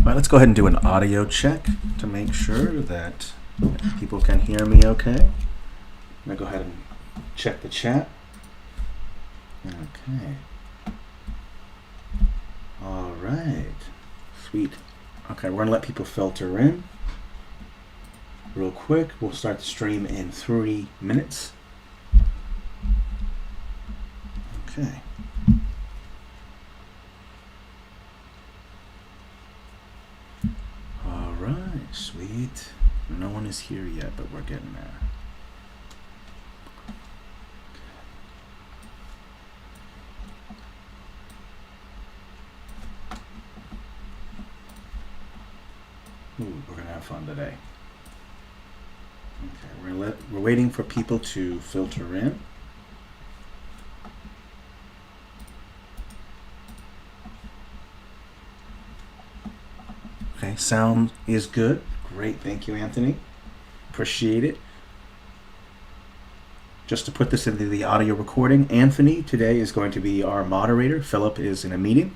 All right, let's go ahead and do an audio check to make sure that people can hear me okay. I'm going to go ahead and check the chat. Okay. All right. Sweet. Okay, we're going to let people filter in real quick. We'll start the stream in 3 minutes. Okay. All right, sweet. No one is here yet, but we're getting there. Ooh, we're gonna have fun today. Okay, we're waiting for people to filter in. Okay, sound is good. Great, thank you, Anthony. Appreciate it. Just to put this into the audio recording, Anthony today is going to be our moderator. Philip is in a meeting.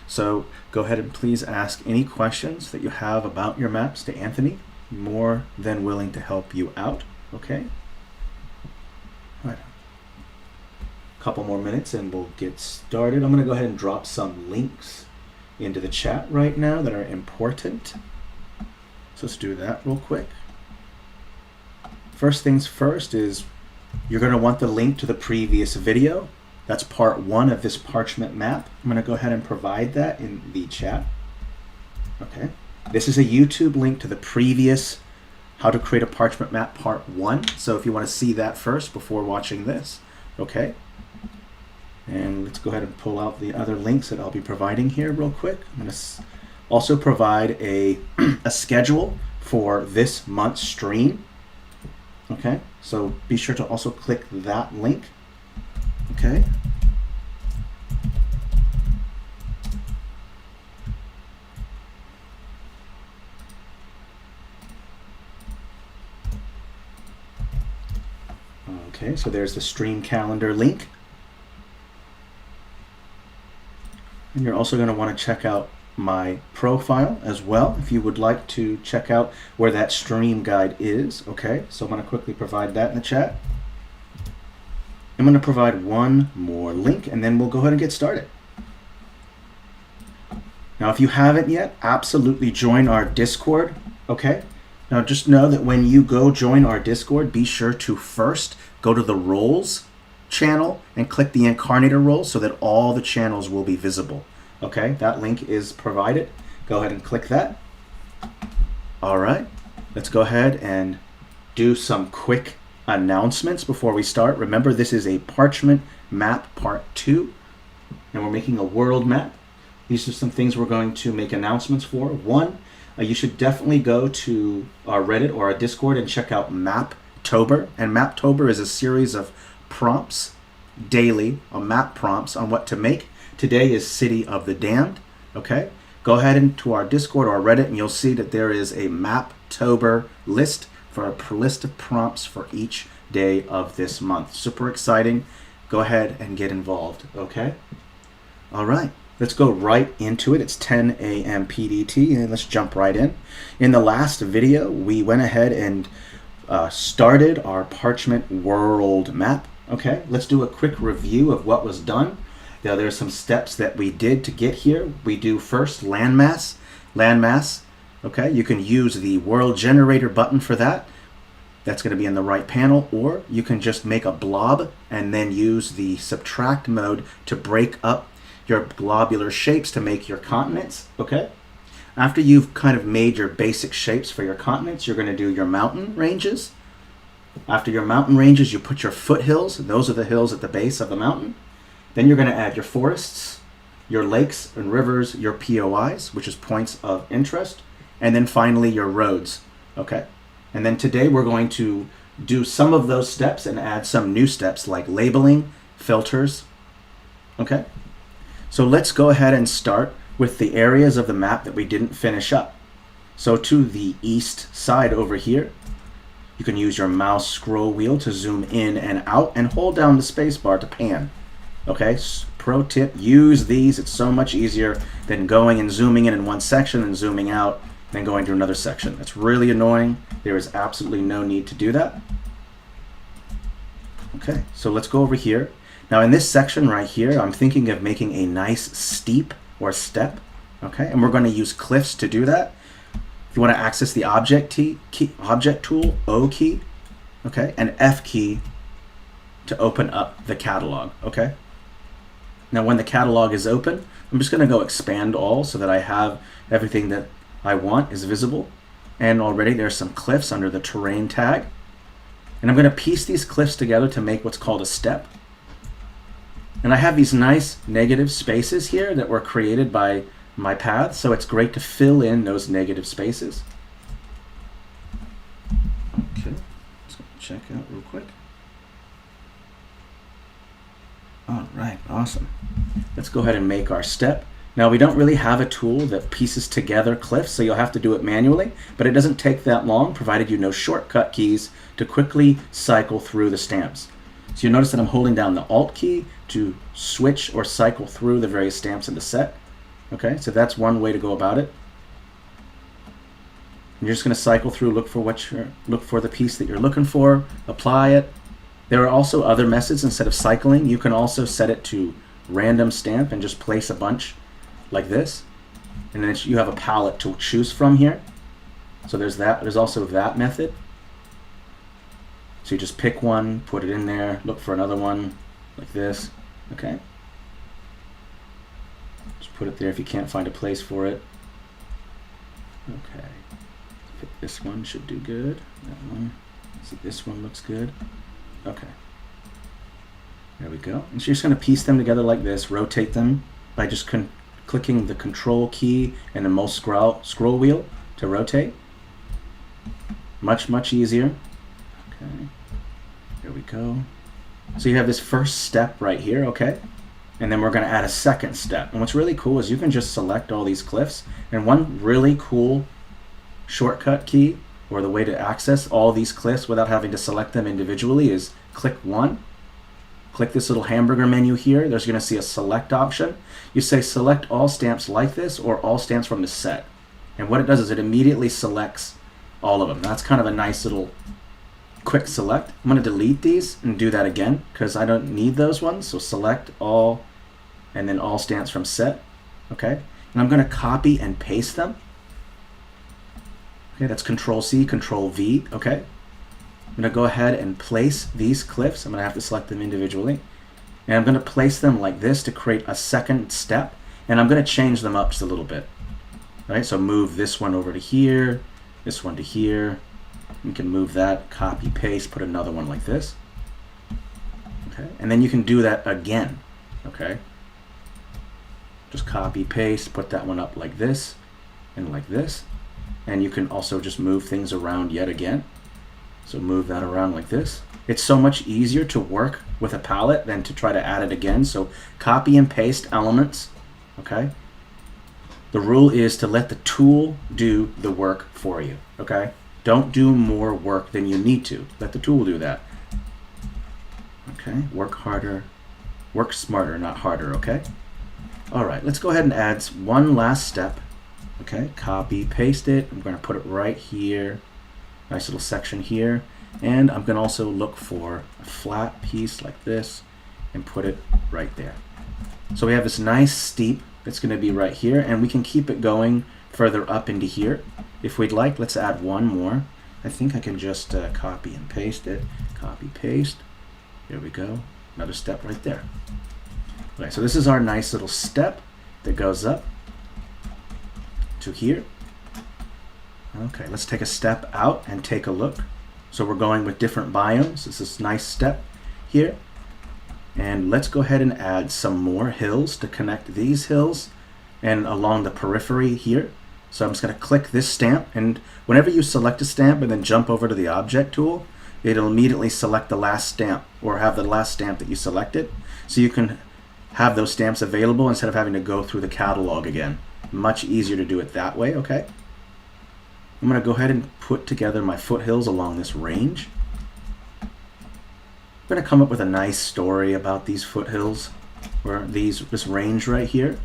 So go ahead and please ask any questions that you have about your maps to Anthony. More than willing to help you out, okay? All right. A couple more minutes and we'll get started. I'm gonna go ahead and drop some links into the chat right now that are important. So let's do that real quick. First things first is you're going to want the link to the previous video. That's part 1 of this parchment map. I'm going to go ahead and provide that in the chat. Okay. This is a YouTube link to the previous how to create a parchment map part 1. So if you want to see that first before watching this, okay. And let's go ahead and pull out the other links that I'll be providing here real quick. I'm going to also provide a schedule for this month's stream. Okay, so be sure to also click that link. Okay. Okay, so there's the stream calendar link. And you're also going to want to check out my profile as well if you would like to check out where that stream guide is. Okay, so I'm going to quickly provide that in the chat. I'm going to provide one more link and then we'll go ahead and get started. Now if you haven't yet, absolutely join our Discord. Okay, now just know that when you go join our Discord, be sure to first go to the roles channel and click the Inkarnate role so that all the channels will be visible. Okay, that link is provided. Go ahead and click that. All right, let's go ahead and do some quick announcements before we start. Remember, this is a Parchment Map Part 2, and we're making a world map. These are some things we're going to make announcements for. One, you should definitely go to our Reddit or our Discord and check out Maptober. And Maptober is a series of prompts daily, map prompts on what to make. Today is City of the Damned. Okay, go ahead into our Discord or Reddit and you'll see that there is a Maptober list for a list of prompts for each day of this month. Super exciting. Go ahead and get involved. Okay, all right, let's go right into it. It's 10 a.m. PDT and let's jump right in. In the last video we went ahead and started our Parchment world map. Okay, let's do a quick review of what was done. Now, there's some steps that we did to get here. We do first landmass. Okay, you can use the world generator button for that. That's going to be in the right panel, or you can just make a blob and then use the subtract mode to break up your globular shapes to make your continents. Okay, after you've kind of made your basic shapes for your continents, you're going to do your mountain ranges. After your mountain ranges, you put your foothills. Those are the hills at the base of the mountain. Then you're going to add your forests, your lakes and rivers, your POIs, which is points of interest, and then finally your roads. Okay. And then today we're going to do some of those steps and add some new steps like labeling, filters. Okay. So let's go ahead and start with the areas of the map that we didn't finish up. So to the east side over here, you can use your mouse scroll wheel to zoom in and out and hold down the space bar to pan. Okay, pro tip, use these. It's so much easier than going and zooming in one section and zooming out, then going to another section. That's really annoying. There is absolutely no need to do that. Okay, so let's go over here. Now in this section right here, I'm thinking of making a nice steep or step. Okay, and we're going to use cliffs to do that. If you want to access the object tool, O key, okay, and F key to open up the catalog. Okay. Now when the catalog is open, I'm just going to go expand all so that I have everything that I want is visible. And already there's some cliffs under the terrain tag. And I'm going to piece these cliffs together to make what's called a step. And I have these nice negative spaces here that were created by my path, so it's great to fill in those negative spaces. Okay, let's check out real quick. All right, awesome. Let's go ahead and make our step. Now we don't really have a tool that pieces together cliffs, so you'll have to do it manually, but it doesn't take that long, provided you know shortcut keys to quickly cycle through the stamps. So you'll notice that I'm holding down the Alt key to switch or cycle through the various stamps in the set. Okay, so that's one way to go about it. And you're just going to cycle through, look for the piece that you're looking for, apply it. There are also other methods. Instead of cycling, you can also set it to random stamp and just place a bunch like this. And then you have a palette to choose from here. So there's that. There's also that method. So you just pick one, put it in there, look for another one like this. Okay. Just put it there if you can't find a place for it. Okay. Pick this one, should do good. That one. See, this one looks good. Okay. There we go. And so you're just going to piece them together like this, rotate them by just clicking the Control key and the mouse scroll wheel to rotate. Much easier. Okay. There we go. So you have this first step right here, okay? And then we're going to add a second step. And what's really cool is you can just select all these cliffs. And one really cool shortcut key, or the way to access all these cliffs without having to select them individually, is click one. Click this little hamburger menu here. There's going to see a select option. You say select all stamps like this or all stamps from the set. And what it does is it immediately selects all of them. That's kind of a nice little quick select. I'm going to delete these and do that again because I don't need those ones. So select all and then all stamps from set. Okay. And I'm going to copy and paste them. Okay, that's Control C, Control V. Okay. I'm going to go ahead and place these cliffs. I'm going to have to select them individually. And I'm going to place them like this to create a second step. And I'm going to change them up just a little bit. All right, so move this one over to here, this one to here. You can move that, copy, paste, put another one like this. Okay, and then you can do that again. Okay. Just copy, paste, put that one up like this and like this. And you can also just move things around yet again. So move that around like this. It's so much easier to work with a palette than to try to add it again. So copy and paste elements, okay? The rule is to let the tool do the work for you, okay? Don't do more work than you need to. Let the tool do that. Okay, work harder, work smarter, not harder, okay? All right, let's go ahead and add one last step. Okay, copy, paste it. I'm going to put it right here. Nice little section here. And I'm going to also look for a flat piece like this and put it right there. So we have this nice steep that's going to be right here, and we can keep it going further up into here. If we'd like, let's add one more. I think I can just copy and paste it. Copy, paste. There we go. Another step right there. Okay, so this is our nice little step that goes up to here. Okay, let's take a step out and take a look. So we're going with different biomes. This is a nice step here. And let's go ahead and add some more hills to connect these hills and along the periphery here. So I'm just going to click this stamp, and whenever you select a stamp and then jump over to the object tool, it'll immediately select the last stamp or have the last stamp that you selected. So you can have those stamps available instead of having to go through the catalog again. Much easier to do it that way, okay? I'm going to go ahead and put together my foothills along this range. I'm going to come up with a nice story about these foothills. or this range right here.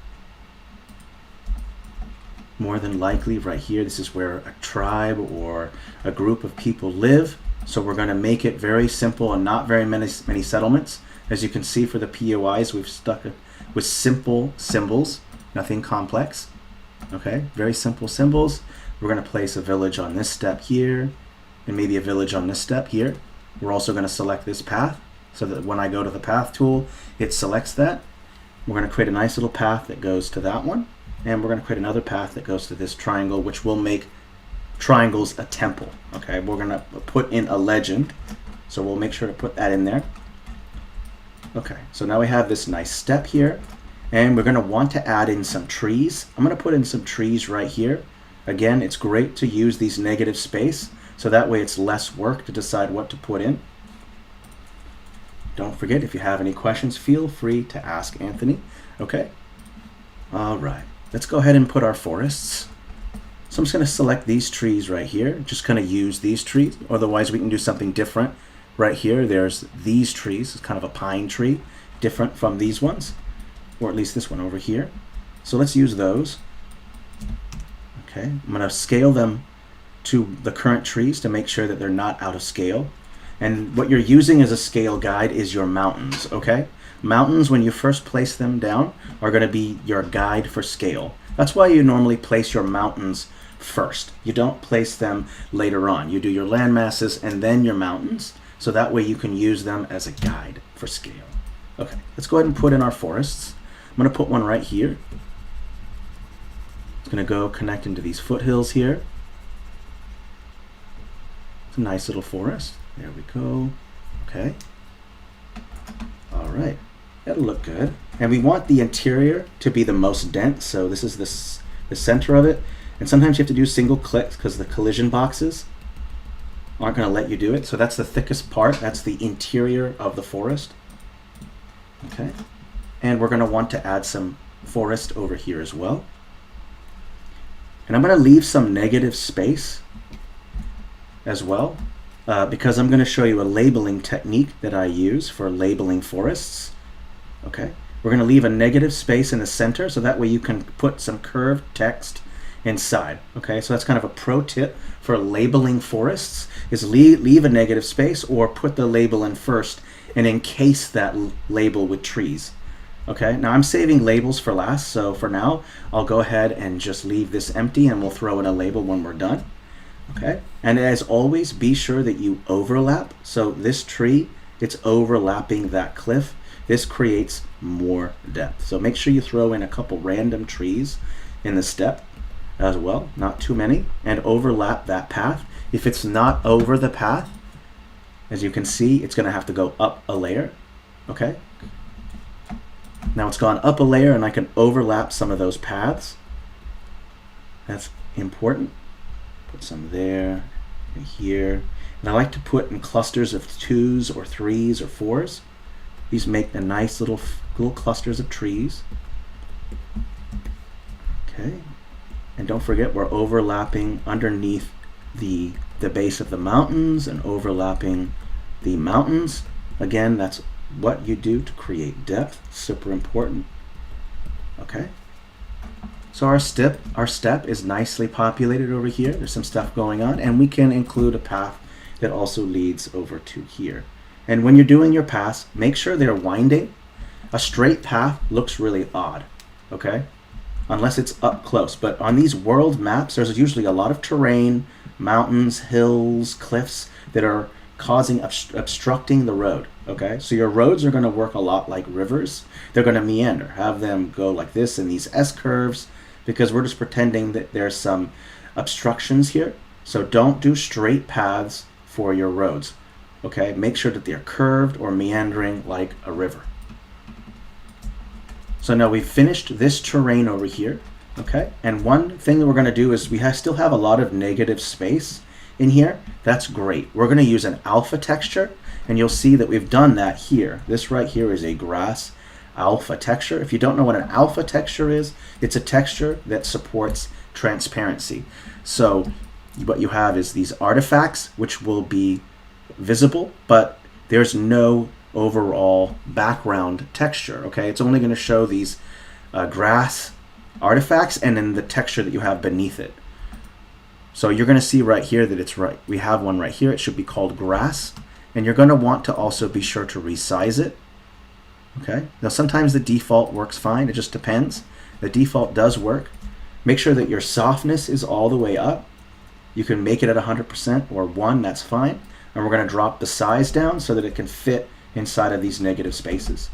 More than likely right here, this is where a tribe or a group of people live. So we're going to make it very simple and not very many settlements. As you can see for the POIs, we've stuck it with simple symbols, nothing complex. Okay, very simple symbols. We're going to place a village on this step here, and maybe a village on this step here. We're also going to select this path so that when I go to the path tool, it selects that. We're going to create a nice little path that goes to that one. And we're going to create another path that goes to this triangle, which will make triangles a temple. Okay, we're going to put in a legend. So we'll make sure to put that in there. Okay, so now we have this nice step here. And we're going to want to add in some trees. I'm going to put in some trees right here. Again, it's great to use these negative space, so that way it's less work to decide what to put in. Don't forget, if you have any questions, feel free to ask Anthony. Okay? All right. Let's go ahead and put our forests. So I'm just going to select these trees right here. Just going to use these trees. Otherwise, we can do something different. Right here, there's these trees. It's kind of a pine tree, different from these ones, or at least this one over here. So let's use those. Okay, I'm going to scale them to the current trees to make sure that they're not out of scale. And what you're using as a scale guide is your mountains, okay? Mountains, when you first place them down, are going to be your guide for scale. That's why you normally place your mountains first. You don't place them later on. You do your land masses and then your mountains, so that way you can use them as a guide for scale. Okay, let's go ahead and put in our forests. I'm going to put one right here. It's going to go connect into these foothills here. It's a nice little forest. There we go. Okay. All right. That'll look good. And we want the interior to be the most dense. So this is the center of it. And sometimes you have to do single clicks because the collision boxes aren't going to let you do it. So that's the thickest part. That's the interior of the forest. Okay. And we're going to want to add some forest over here as well. And I'm going to leave some negative space as well. Because I'm going to show you a labeling technique that I use for labeling forests. Okay, we're going to leave a negative space in the center so that way you can put some curved text inside. Okay, so that's kind of a pro tip for labeling forests, is leave a negative space or put the label in first and encase that label with trees. Okay, now I'm saving labels for last, so for now I'll go ahead and just leave this empty and we'll throw in a label when we're done. Okay, and as always, be sure that you overlap. So this tree, it's overlapping that cliff. This creates more depth. So make sure you throw in a couple random trees in the step as well, not too many, and overlap that path. If it's not over the path, as you can see, it's going to have to go up a layer. Okay, now it's gone up a layer and I can overlap some of those paths. That's important. Put some there and here. And I like to put in clusters of 2s or 3s or 4s. These make a nice little clusters of trees. Okay. And don't forget, we're overlapping underneath the base of the mountains and overlapping the mountains. Again, that's what you do to create depth. Super important. Okay. So our step is nicely populated over here. There's some stuff going on, and we can include a path that also leads over to here. And when you're doing your paths, make sure they're winding. A straight path looks really odd, okay? Unless it's up close. But on these world maps, there's usually a lot of terrain, mountains, hills, cliffs that are causing obstructing the road, okay? So your roads are going to work a lot like rivers. They're going to meander, have them go like this in these S-curves, because we're just pretending that there's some obstructions here. So don't do straight paths for your roads, okay? Make sure that they're curved or meandering like a river. So now we've finished this terrain over here, okay? And one thing that we're going to do is we still have a lot of negative space in here. That's great. We're going to use an alpha texture, and you'll see that we've done that here. This right here is a grass alpha texture. If you don't know what an alpha texture is, it's a texture that supports transparency. So what you have is these artifacts which will be visible, but there's no overall background texture. Okay, it's only going to show these grass artifacts and then the texture that you have beneath it. So you're going to see right here that it's right. We have one right here. It should be called grass. And you're going to want to also be sure to resize it. Okay. Now sometimes the default works fine. It just depends. The default does work. Make sure that your softness is all the way up. You can make it at 100% or 1. That's fine. And we're going to drop the size down so that it can fit inside of these negative spaces.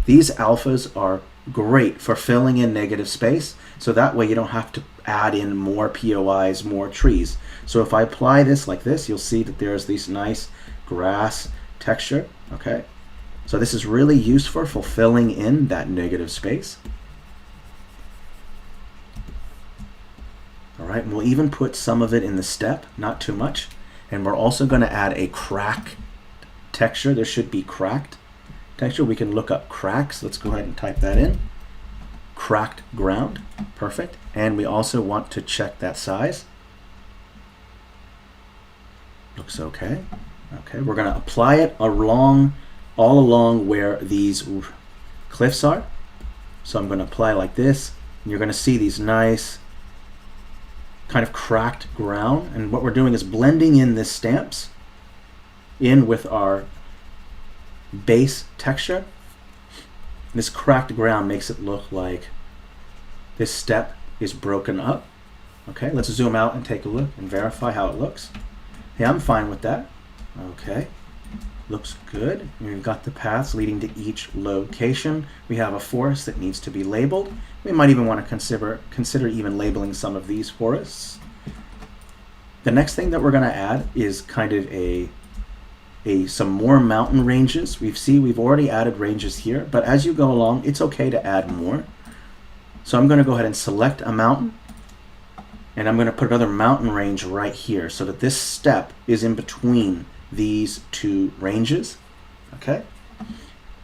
These alphas are great for filling in negative space, so that way you don't have to add in more POIs, more trees. So if I apply this like this, you'll see that there's this nice grass texture. Okay, so this is really useful for filling in that negative space. All right, and we'll even put some of it in the steppe, not too much. And we're also going to add a crack texture. There should be cracked texture. We can look up cracks. Let's go ahead and type that in. Cracked ground. Perfect. And we also want to check that size. Looks okay. Okay, we're going to apply it all along where these cliffs are. So I'm going to apply like this. And you're going to see these nice kind of cracked ground. And what we're doing is blending in this stamps in with our base texture. This cracked ground makes it look like this steppe is broken up. Okay, let's zoom out and take a look and verify how it looks. Yeah, I'm fine with that. Okay, looks good. We've got the paths leading to each location. We have a forest that needs to be labeled. We might even want to consider even labeling some of these forests. The next thing that we're going to add is kind of some more mountain ranges. We've already added ranges here, but as you go along, it's okay to add more. So I'm going to go ahead and select a mountain, and I'm going to put another mountain range right here so that this steppe is in between these two ranges. Okay.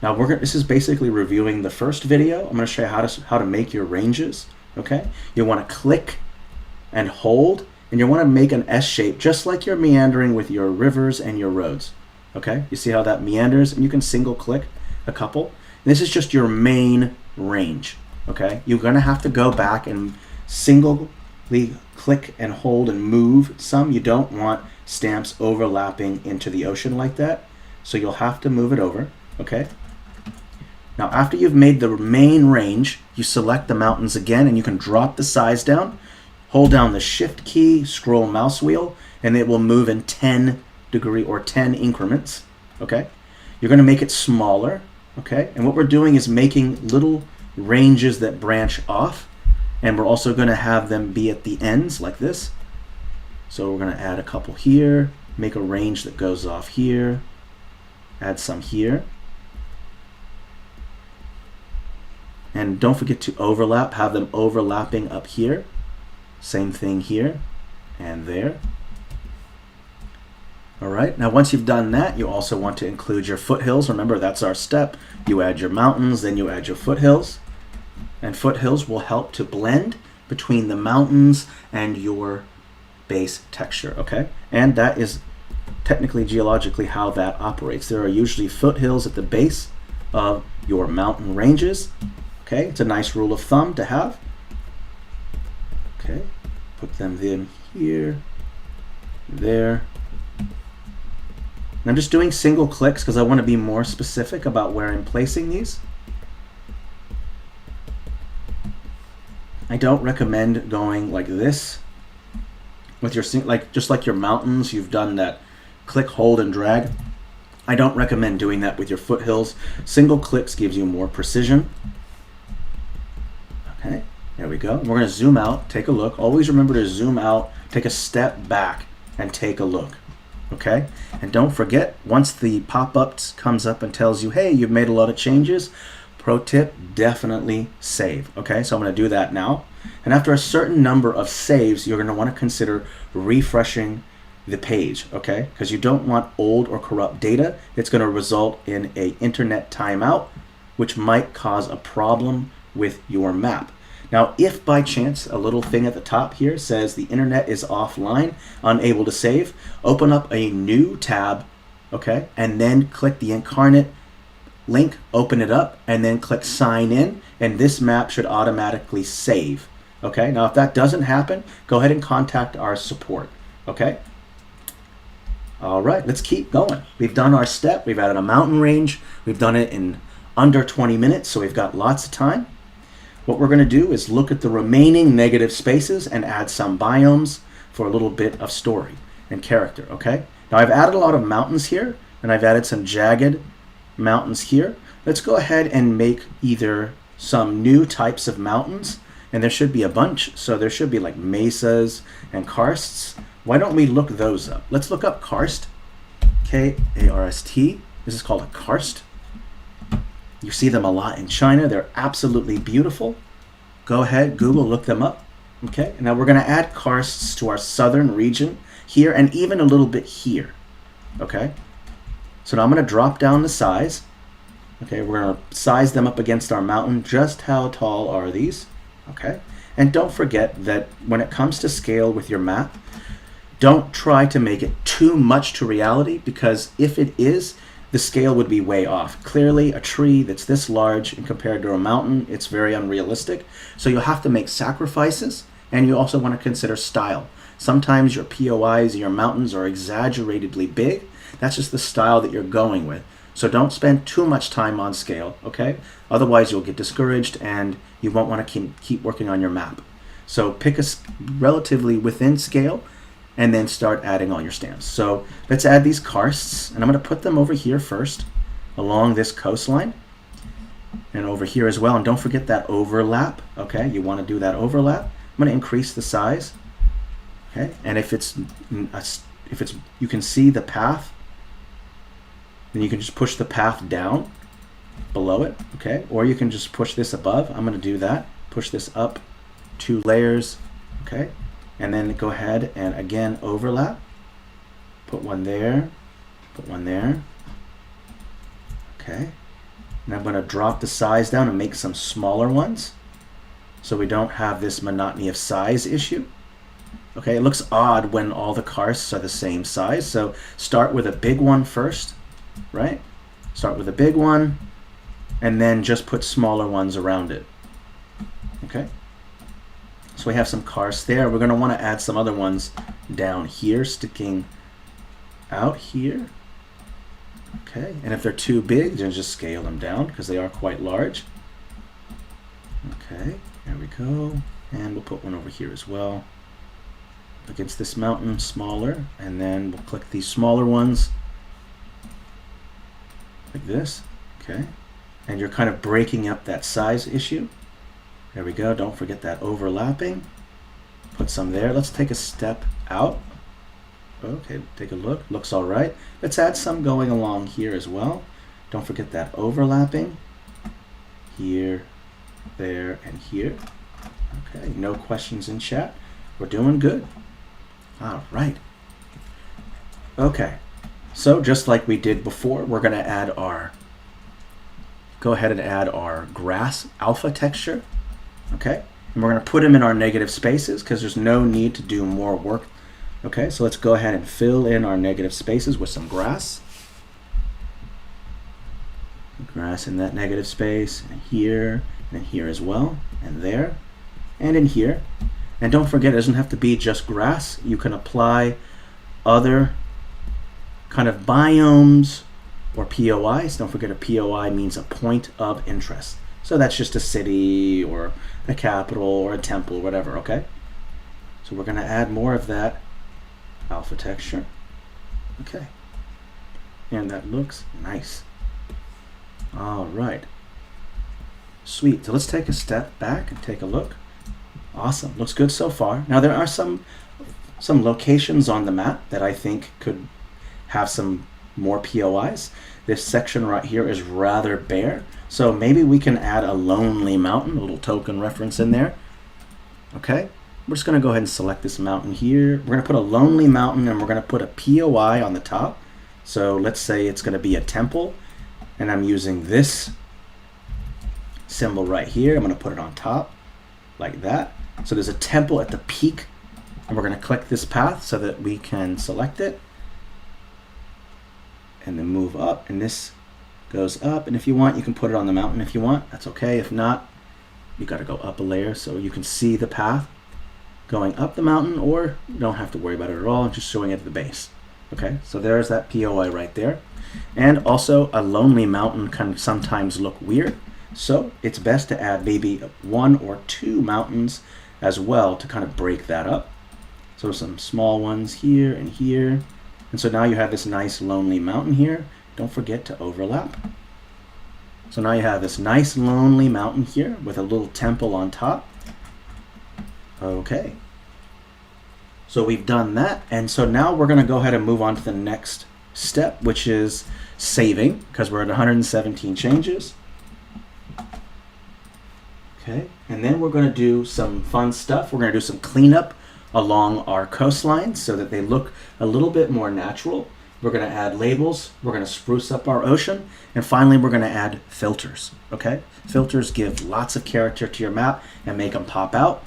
Now this is basically reviewing the first video. I'm going to show you how to make your ranges. Okay. You want to click and hold, and you want to make an S shape just like you're meandering with your rivers and your roads. Okay. You see how that meanders, and you can single click a couple. And this is just your main range. Okay. You're going to have to go back and singly click and hold and move some. You don't want stamps overlapping into the ocean like that, so you'll have to move it over. Okay. Now after you've made the main range, you select the mountains again, and you can drop the size down, hold down the shift key, scroll mouse wheel, and it will move in 10-degree or 10 increments. Okay. You're going to make it smaller. Okay. And what we're doing is making little ranges that branch off, and we're also going to have them be at the ends like this. So we're going to add a couple here, make a range that goes off here, add some here. And don't forget to overlap, have them overlapping up here. Same thing here and there. All right, now once you've done that, you also want to include your foothills. Remember, that's our step. You add your mountains, then you add your foothills. And foothills will help to blend between the mountains and your base texture, okay? And that is technically geologically how that operates. There are usually foothills at the base of your mountain ranges. Okay, it's a nice rule of thumb to have. Okay, put them in here, there. And I'm just doing single clicks because I want to be more specific about where I'm placing these. I don't recommend going like this with your just like your mountains. You've done that click, hold, and drag. I don't recommend doing that with your foothills. Single clicks gives you more precision. Okay, there we go. We're going to zoom out, take a look. Always remember to zoom out, take a step back, and take a look. Okay, and don't forget, once the pop-up comes up and tells you, hey, you've made a lot of changes, pro tip, definitely save. Okay, so I'm going to do that now. And after a certain number of saves, you're going to want to consider refreshing the page, okay? Because you don't want old or corrupt data. It's going to result in an internet timeout, which might cause a problem with your map. Now, if by chance a little thing at the top here says the internet is offline, unable to save, open up a new tab, okay? And then click the Inkarnate link, open it up, and then click sign in, and this map should automatically save. Okay, now if that doesn't happen, go ahead and contact our support. Okay. All right, let's keep going. We've done our step. We've added a mountain range. We've done it in under 20 minutes, so we've got lots of time. What we're going to do is look at the remaining negative spaces and add some biomes for a little bit of story and character, okay? Now I've added a lot of mountains here, and I've added some jagged mountains here. Let's go ahead and make either some new types of mountains, and there should be a bunch. So there should be like mesas and karsts. Why don't we look those up? Let's look up karst, K-A-R-S-T. This is called a karst. You see them a lot in China. They're absolutely beautiful. Go ahead, Google, look them up. Okay, now we're going to add karsts to our southern region here and even a little bit here. Okay, so now I'm going to drop down the size. Okay, we're going to size them up against our mountain. Just how tall are these? Okay, and don't forget that when it comes to scale with your map, don't try to make it too much to reality, because if it is, the scale would be way off. Clearly, a tree that's this large and compared to a mountain, it's very unrealistic. So you'll have to make sacrifices, and you also want to consider style. Sometimes your POIs, your mountains are exaggeratedly big. That's just the style that you're going with. So don't spend too much time on scale, okay? Otherwise, you'll get discouraged and you won't want to keep working on your map. So pick a relatively within scale, and then start adding all your stamps. So let's add these karsts, and I'm going to put them over here first along this coastline and over here as well. And don't forget that overlap. Okay, you want to do that overlap. I'm going to increase the size. Okay, and if it's you can see the path, then you can just push the path down below it. Okay, or you can just push this above. I'm going to do that. Push this up 2 layers. Okay. And then go ahead and again overlap. Put one there, put one there. Okay. And I'm going to drop the size down and make some smaller ones so we don't have this monotony of size issue. Okay, it looks odd when all the karsts are the same size. So start with a big one first, right? Start with a big one and then just put smaller ones around it. Okay. So we have some karsts there. We're going to want to add some other ones down here, sticking out here. Okay, and if they're too big, then just scale them down because they are quite large. Okay, there we go. And we'll put one over here as well. Against this mountain, smaller. And then we'll click these smaller ones like this. Okay, and you're kind of breaking up that size issue. There we go. Don't forget that overlapping. Put some there. Let's take a step out. Okay, take a look. Looks all right. Let's add some going along here as well. Don't forget that overlapping. Here, there, and here. Okay, no questions in chat. We're doing good. All right. Okay, so just like we did before, we're going to add our, go ahead and add our grass alpha texture. Okay, and we're going to put them in our negative spaces because there's no need to do more work. Okay, so let's go ahead and fill in our negative spaces with some grass. Grass in that negative space, and here as well, and there, and in here. And don't forget, it doesn't have to be just grass. You can apply other kind of biomes or POIs. Don't forget, a POI means a point of interest. So that's just a city or a capital or a temple, whatever, okay? So we're going to add more of that alpha texture. Okay. And that looks nice. All right. Sweet. So let's take a step back and take a look. Awesome. Looks good so far. Now there are some locations on the map that I think could have some more POIs. This section right here is rather bare. So maybe we can add a lonely mountain, a little token reference in there. Okay, we're just going to go ahead and select this mountain here. We're going to put a lonely mountain and we're going to put a POI on the top. So let's say it's going to be a temple, and I'm using this symbol right here. I'm going to put it on top like that. So there's a temple at the peak, and we're going to click this path so that we can select it and then move up, and this goes up, and if you want, you can put it on the mountain if you want. That's okay. If not, you got to go up a layer so you can see the path going up the mountain, or you don't have to worry about it at all. I'm just showing it at the base. Okay, so there's that POI right there. And also, a lonely mountain can sometimes look weird, so it's best to add maybe 1 or 2 mountains as well to kind of break that up. So some small ones here and here. And so now you have this nice lonely mountain here. Don't forget to overlap. So now you have this nice lonely mountain here with a little temple on top. Okay. So we've done that. And so now we're going to go ahead and move on to the next step, which is saving, because we're at 117 changes. Okay. And then we're going to do some fun stuff. We're going to do some cleanup along our coastlines so that they look a little bit more natural. We're going to add labels, we're going to spruce up our ocean, and finally we're going to add filters, okay? Filters give lots of character to your map and make them pop out.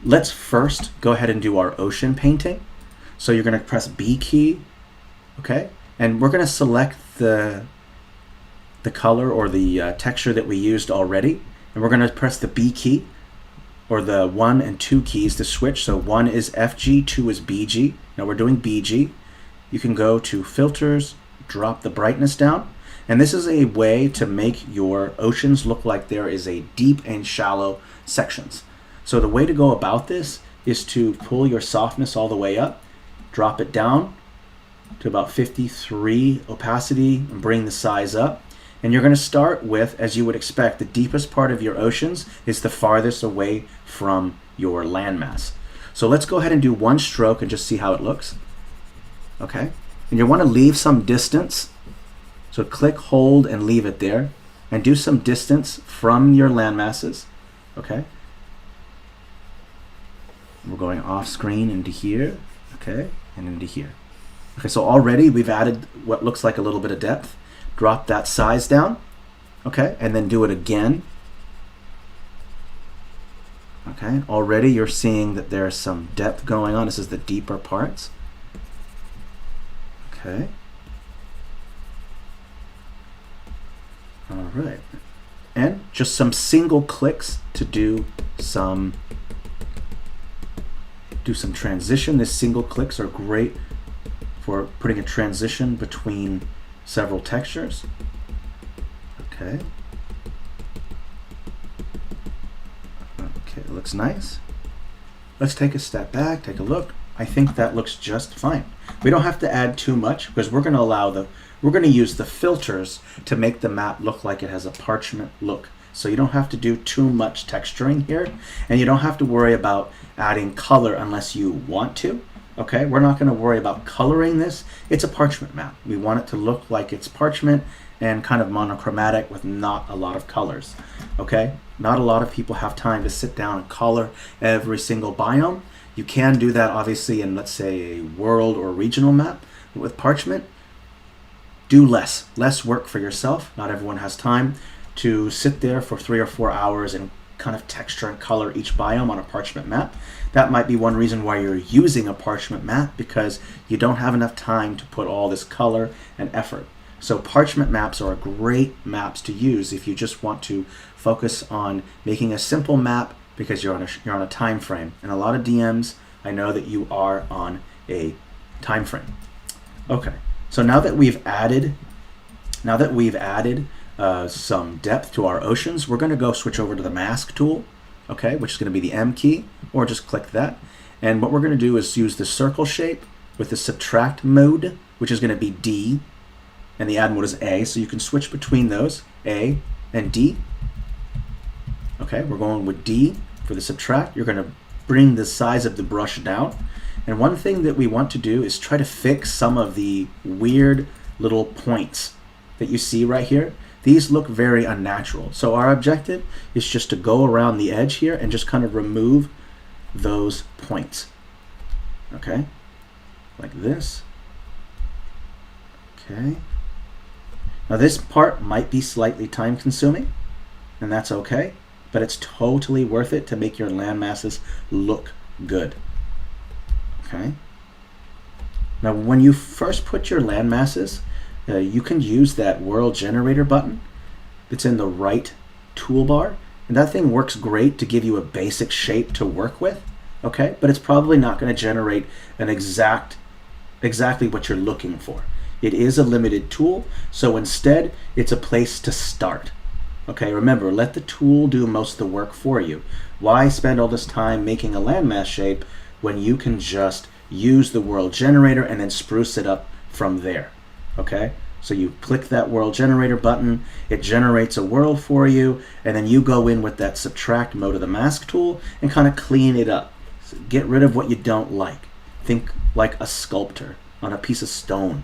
Let's first go ahead and do our ocean painting. So you're going to press B key, okay? And we're going to select the color or the texture that we used already, and we're going to press the B key, or the 1 and 2 keys to switch. So 1 is FG, 2 is BG. Now we're doing BG. You can go to filters, drop the brightness down. And this is a way to make your oceans look like there is a deep and shallow sections. So the way to go about this is to pull your softness all the way up, drop it down to about 53 opacity, and bring the size up. And you're going to start with, as you would expect, the deepest part of your oceans is the farthest away from your landmass. So let's go ahead and do 1 stroke and just see how it looks. Okay, and you want to leave some distance. So click, hold, and leave it there. And do some distance from your landmasses. Okay. We're going off screen into here. Okay, and into here. Okay, so already we've added what looks like a little bit of depth. Drop that size down, okay, and then do it again. Okay, already you're seeing that there's some depth going on. This is the deeper parts. Okay. All right, and just some single clicks to do some transition. These single clicks are great for putting a transition between several textures. Okay. Okay, it looks nice. Let's take a step back, take a look. I think that looks just fine. We don't have to add too much because we're going to use the filters to make the map look like it has a parchment look. So you don't have to do too much texturing here, and you don't have to worry about adding color unless you want to. Okay, we're not going to worry about coloring this. It's a parchment map. We want it to look like it's parchment and kind of monochromatic with not a lot of colors. Okay, not a lot of people have time to sit down and color every single biome. You can do that obviously in, let's say, a world or regional map. But with parchment, do less work for yourself. Not everyone has time to sit there for 3 or 4 hours and kind of texture and color each biome on a parchment map. That might be one reason why you're using a parchment map, because you don't have enough time to put all this color and effort. So parchment maps are great maps to use if you just want to focus on making a simple map because you're on a time frame. And a lot of DMs, I know that you are on a time frame. Okay, so now that we've added some depth to our oceans, we're going to go switch over to the mask tool, okay, which is going to be the M key, or just click that. And what we're going to do is use the circle shape with the subtract mode, which is going to be D, and the add mode is A, so you can switch between those, A and D. Okay, we're going with D for the subtract. You're going to bring the size of the brush down. And one thing that we want to do is try to fix some of the weird little points that you see right here. These look very unnatural. So our objective is just to go around the edge here and just kind of remove those points. Okay, like this. Okay. Now this part might be slightly time consuming, and that's okay, but it's totally worth it to make your land masses look good. Okay. Now when you first put your land masses, you can use that world generator button that's in the right toolbar, and that thing works great to give you a basic shape to work with, okay? But it's probably not going to generate an exactly what you're looking for. It is a limited tool, so instead it's a place to start. Okay, remember, let the tool do most of the work for you. Why spend all this time making a landmass shape when you can just use the world generator and then spruce it up from there? Okay, so you click that world generator button, it generates a world for you, and then you go in with that subtract mode of the mask tool and kind of clean it up. So get rid of what you don't like. Think like a sculptor on a piece of stone.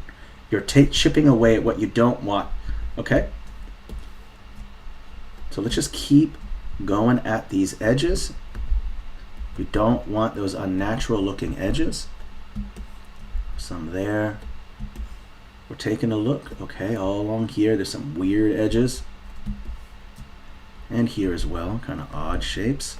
You're chipping away at what you don't want, okay? So let's just keep going at these edges. We don't want those unnatural looking edges. Some there. We're taking a look, okay, all along here. There's some weird edges. And here as well, kind of odd shapes.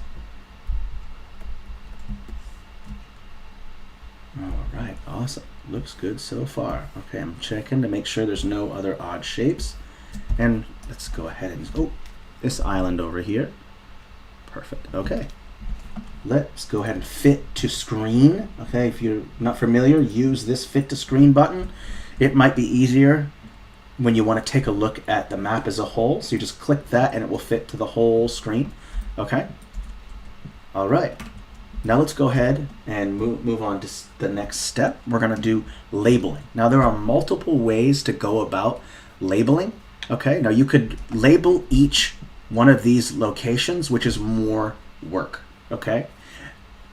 All right, awesome. Looks good so far. Okay, I'm checking to make sure there's no other odd shapes. And let's go ahead and, oh, this island over here. Perfect, okay. Let's go ahead and fit to screen. Okay, if you're not familiar, use this fit to screen button. It might be easier when you want to take a look at the map as a whole. So you just click that and it will fit to the whole screen. Okay, all right. Now let's go ahead and move on to the next step. We're going to do labeling. Now there are multiple ways to go about labeling. Okay, now you could label each one of these locations, which is more work. Okay,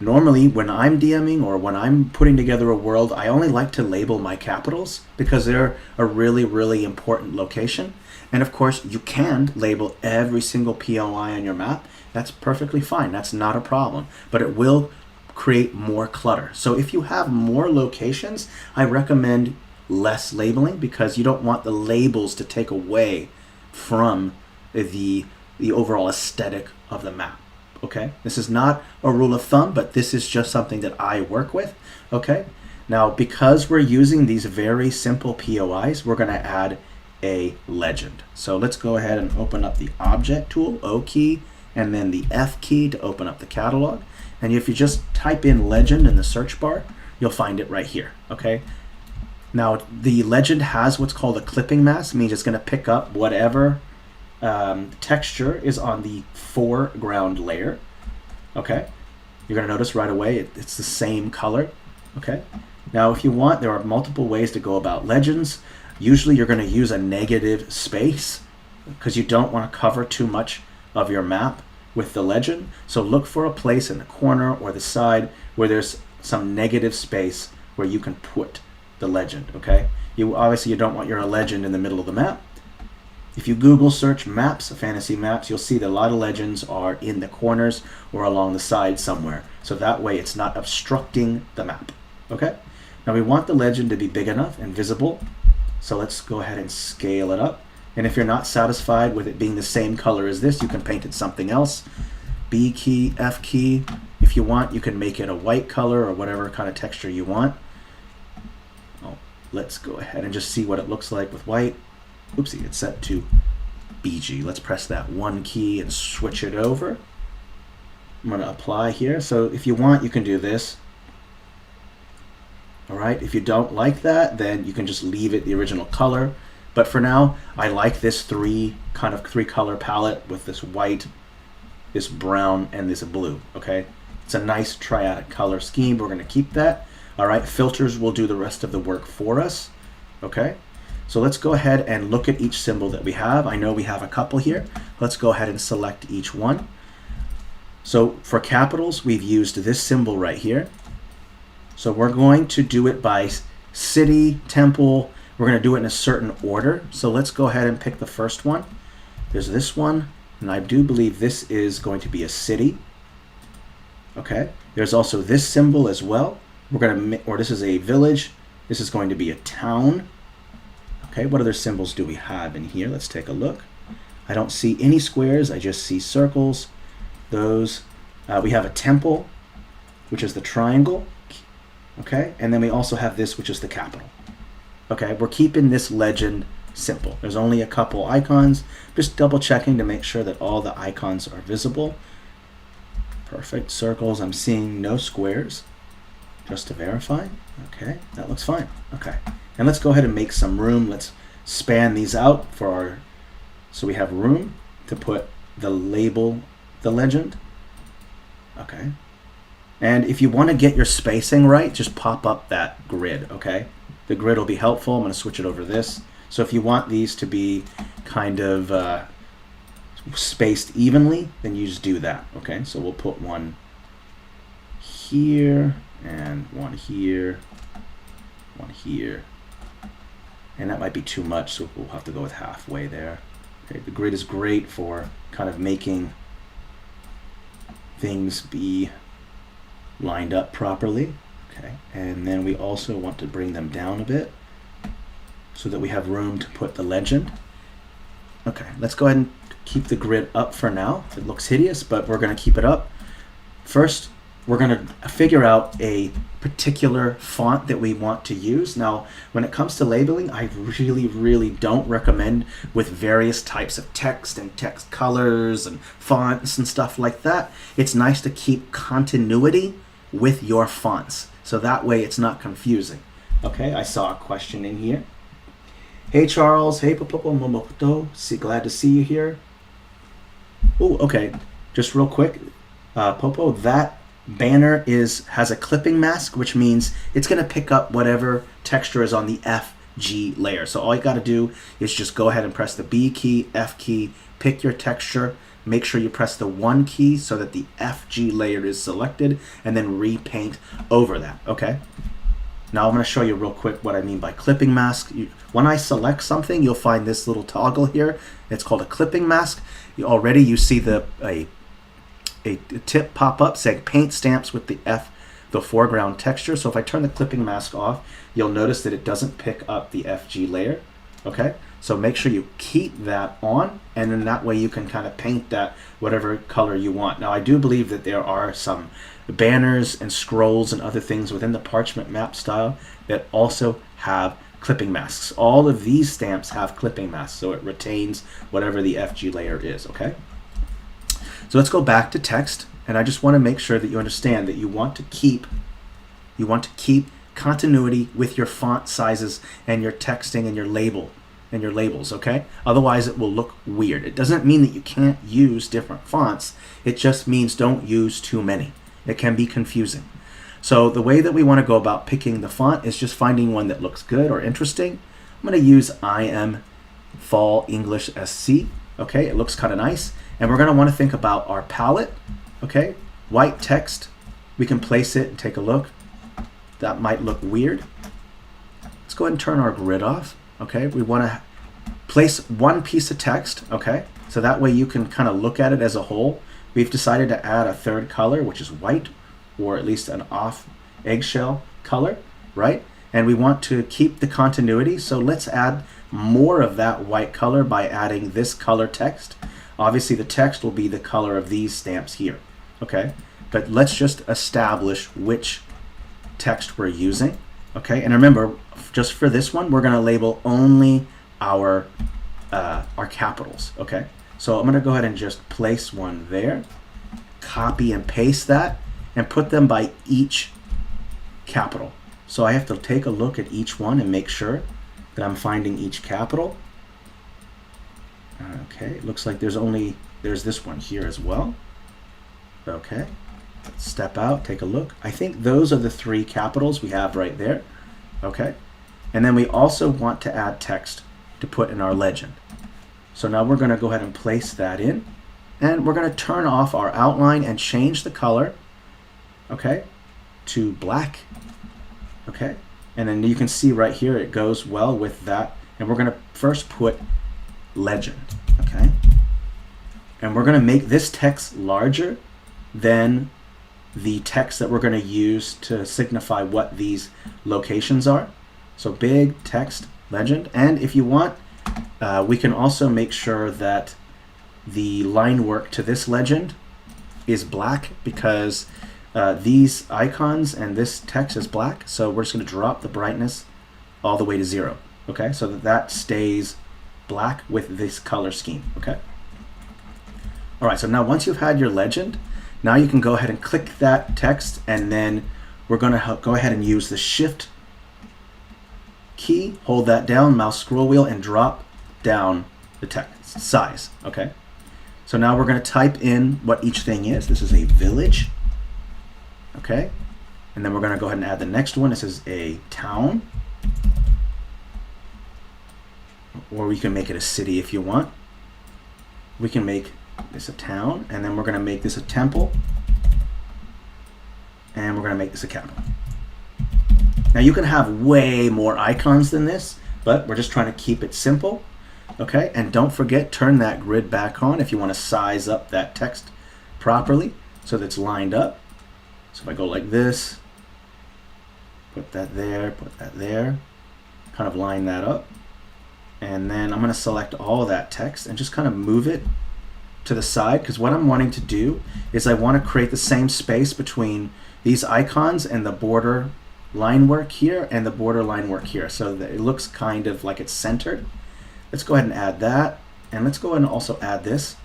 normally when I'm DMing or when I'm putting together a world, I only like to label my capitals because they're a really, really important location. And of course, you can label every single POI on your map. That's perfectly fine. That's not a problem, but it will create more clutter. So if you have more locations, I recommend less labeling because you don't want the labels to take away from the overall aesthetic of the map. Okay, this is not a rule of thumb, but this is just something that I work with. Okay, now because we're using these very simple POIs, we're going to add a legend. So let's go ahead and open up the object tool, O key, and then the F key to open up the catalog. And if you just type in legend in the search bar, you'll find it right here. Okay, now the legend has what's called a clipping mask, means it's going to pick up whatever texture is on the foreground layer. Okay, you're going to notice right away it's the same color. Okay, now if you want, there are multiple ways to go about legends. Usually you're going to use a negative space because you don't want to cover too much of your map with the legend. So look for a place in the corner or the side where there's some negative space where you can put the legend. Okay, you don't want your legend in the middle of the map. If you Google search maps, fantasy maps, you'll see that a lot of legends are in the corners or along the side somewhere. So that way it's not obstructing the map. Okay, now we want the legend to be big enough and visible. So let's go ahead and scale it up. And if you're not satisfied with it being the same color as this, you can paint it something else. B key, F key. If you want, you can make it a white color or whatever kind of texture you want. Oh, let's go ahead and just see what it looks like with white. Oopsie, it's set to BG. Let's press that one key and switch it over. I'm going to apply here. So if you want, you can do this. All right, if you don't like that, then you can just leave it the original color. But for now, I like this three color palette with this white, this brown, and this blue. Okay, it's a nice triadic color scheme. We're going to keep that. All right, filters will do the rest of the work for us. Okay, so let's go ahead and look at each symbol that we have. I know we have a couple here. Let's go ahead and select each one. So for capitals, we've used this symbol right here. So we're going to do it by city, temple. We're going to do it in a certain order. So let's go ahead and pick the first one. There's this one, and I do believe this is going to be a city. Okay. There's also this symbol as well. We're going to, or this is a village. This is going to be a town. Okay. What other symbols do we have in here? Let's take a look. I don't see any squares. I just see circles. Those. We have a temple, which is the triangle. Okay. And then we also have this, which is the capital. Okay, we're keeping this legend simple. There's only a couple icons. Just double checking to make sure that all the icons are visible. Perfect. Circles. I'm seeing no squares. Just to verify. Okay, that looks fine. Okay, and let's go ahead and make some room. Let's span these out for our, so we have room to put the label, the legend. Okay, and if you want to get your spacing right, just pop up that grid. Okay, the grid will be helpful. I'm going to switch it over to this. So if you want these to be kind of spaced evenly, then you just do that. Okay, so we'll put one here and one here, one here, and that might be too much, so we'll have to go with halfway there. Okay, the grid is great for kind of making things be lined up properly. Okay, and then we also want to bring them down a bit so that we have room to put the legend. Okay, let's go ahead and keep the grid up for now. It looks hideous, but we're going to keep it up. First, we're going to figure out a particular font that we want to use. Now, when it comes to labeling, I really don't recommend with various types of text and text colors and fonts and stuff like that. It's nice to keep continuity with your fonts, so that way it's not confusing. Okay, I saw a question in here. Hey Charles, hey Popo Momoto, glad to see you here. Oh, okay, just real quick, Popo, that banner has a clipping mask, which means it's going to pick up whatever texture is on the FG layer. So all you got to do is just go ahead and press the B key, F key, pick your texture, make sure you press the 1 key so that the FG layer is selected, and then repaint over that. Okay, now I'm going to show you real quick what I mean by clipping mask. When I select something, you'll find this little toggle here. It's called a clipping mask. Already you see a tip pop up saying paint stamps with the foreground texture. So if I turn the clipping mask off, you'll notice that it doesn't pick up the FG layer. Okay, so make sure you keep that on, and then that way you can kind of paint that whatever color you want. Now I do believe that there are some banners and scrolls and other things within the Parchment Map style that also have clipping masks. All of these stamps have clipping masks, so it retains whatever the FG layer is. Okay, so let's go back to text, and I just want to make sure that you understand that you want to keep continuity with your font sizes and your texting and your labels, okay? Otherwise it will look weird. It doesn't mean that you can't use different fonts. It just means don't use too many. It can be confusing. So the way that we want to go about picking the font is just finding one that looks good or interesting. I'm going to use IM Fall English SC. Okay, it looks kind of nice. And we're going to want to think about our palette. Okay, white text. We can place it and take a look. That might look weird. Let's go ahead and turn our grid off. Okay, we want to place one piece of text. Okay, so that way you can kind of look at it as a whole. We've decided to add a third color, which is white, or at least an off eggshell color, right? And we want to keep the continuity, so let's add more of that white color by adding this color text. Obviously the text will be the color of these stamps here, okay? But let's just establish which text we're using, okay? And remember, just for this one, we're gonna label only our capitals, okay? So I'm gonna go ahead and just place one there, copy and paste that, and put them by each capital. So I have to take a look at each one and make sure that I'm finding each capital. Okay, it looks like there's this one here as well. Okay, let's step out, take a look. I think those are the 3 capitals we have right there. Okay, and then we also want to add text to put in our legend. So now we're going to go ahead and place that in, and we're going to turn off our outline and change the color, okay, to black. Okay, and then you can see right here it goes well with that, and we're going to first put legend. Okay, and we're going to make this text larger than the text that we're going to use to signify what these locations are. So big text legend, and if you want, we can also make sure that the line work to this legend is black, because these icons and this text is black. So we're just going to drop the brightness all the way to 0. Okay, so that stays black with this color scheme. Okay. All right, so now once you've had your legend, now you can go ahead and click that text, and then we're going to go ahead and use the Shift key, hold that down, mouse scroll wheel, and drop down the text size. Okay. So now we're going to type in what each thing is. This is a village. Okay. And then we're going to go ahead and add the next one. This is a town. Or we can make it a city if you want. We can make this a town, and then we're going to make this a temple, and we're going to make this a capital. Now you can have way more icons than this, but we're just trying to keep it simple. Okay, and don't forget, turn that grid back on if you want to size up that text properly so that it's lined up. So if I go like this, put that there, kind of line that up. And then I'm going to select all that text and just kind of move it to the side, because what I'm wanting to do is I want to create the same space between these icons and the border line work here and the border line work here, so that it looks kind of like it's centered. Let's go ahead and add that, and let's go ahead and also add this.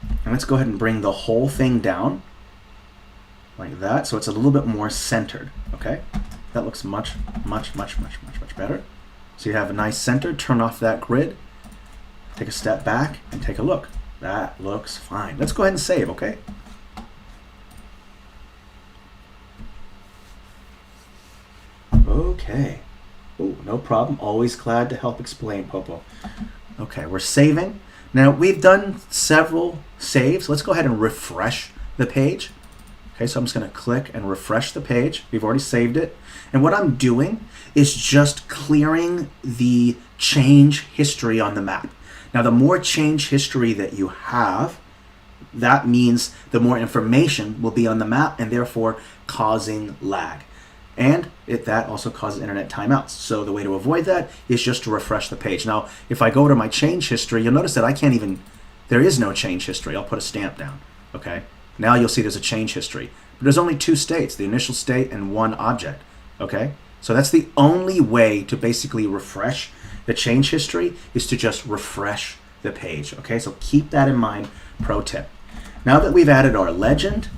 And let's go ahead and bring the whole thing down like that, so it's a little bit more centered. Okay, that looks much better. So you have a nice center. Turn off that grid, take a step back, and take a look. That looks fine. Let's go ahead and save, okay? Okay. Oh, no problem. Always glad to help explain, Popo. Okay, we're saving. Now, we've done several saves. Let's go ahead and refresh the page. Okay, so I'm just going to click and refresh the page. We've already saved it. And what I'm doing is just clearing the change history on the map. Now, the more change history that you have, that means the more information will be on the map, and therefore causing lag. And that also causes internet timeouts. So the way to avoid that is just to refresh the page. Now, if I go to my change history, you'll notice that I can't even, there is no change history. I'll put a stamp down, okay? Now you'll see there's a change history. But there's only 2 states, the initial state and 1 object, okay? So that's the only way to basically refresh the change history, is to just refresh the page, okay? So keep that in mind, pro tip. Now that we've added our legend,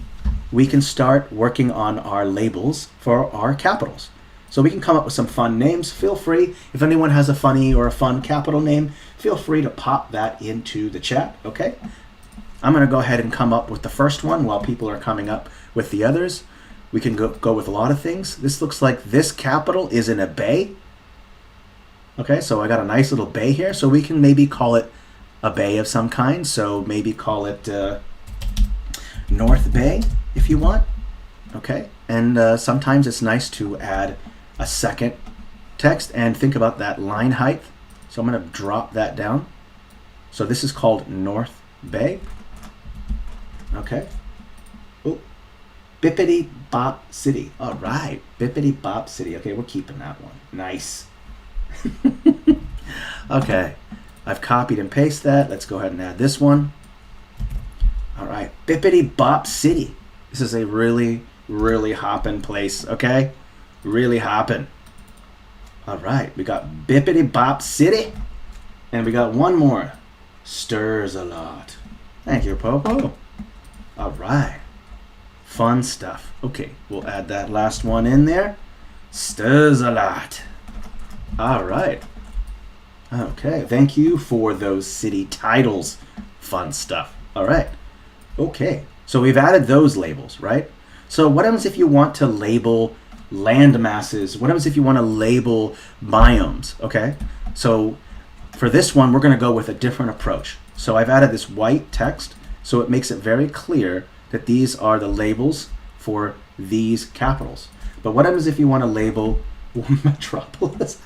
we can start working on our labels for our capitals. So we can come up with some fun names. Feel free, if anyone has a funny or a fun capital name, feel free to pop that into the chat, okay? I'm going to go ahead and come up with the first one while people are coming up with the others. We can go with a lot of things. This looks like this capital is in a bay. Okay, so I got a nice little bay here. So we can maybe call it a bay of some kind. So maybe call it North Bay if you want. Okay, and sometimes it's nice to add a second text and think about that line height. So I'm going to drop that down. So this is called North Bay. Okay. Oh, Bippity Bop City. All right, Bippity Bop City. Okay, we're keeping that one. Nice. Okay, I've copied and pasted that. Let's go ahead and add this one. All right, Bippity Bop City. This is a really hopping place, okay? Really hopping. All right, we got Bippity Bop City, and we got one more. Stirs a lot. Thank you, Popo. All right, fun stuff. Okay, we'll add that last one in there. Stirs a lot. All right. Okay, thank you for those city titles. Fun stuff. All right. Okay, so we've added those labels, right? So what happens if you want to label land masses? What happens if you want to label biomes? Okay, so for this one, we're going to go with a different approach. So I've added this white text, so it makes it very clear that these are the labels for these capitals. But what happens if you want to label Metropolis?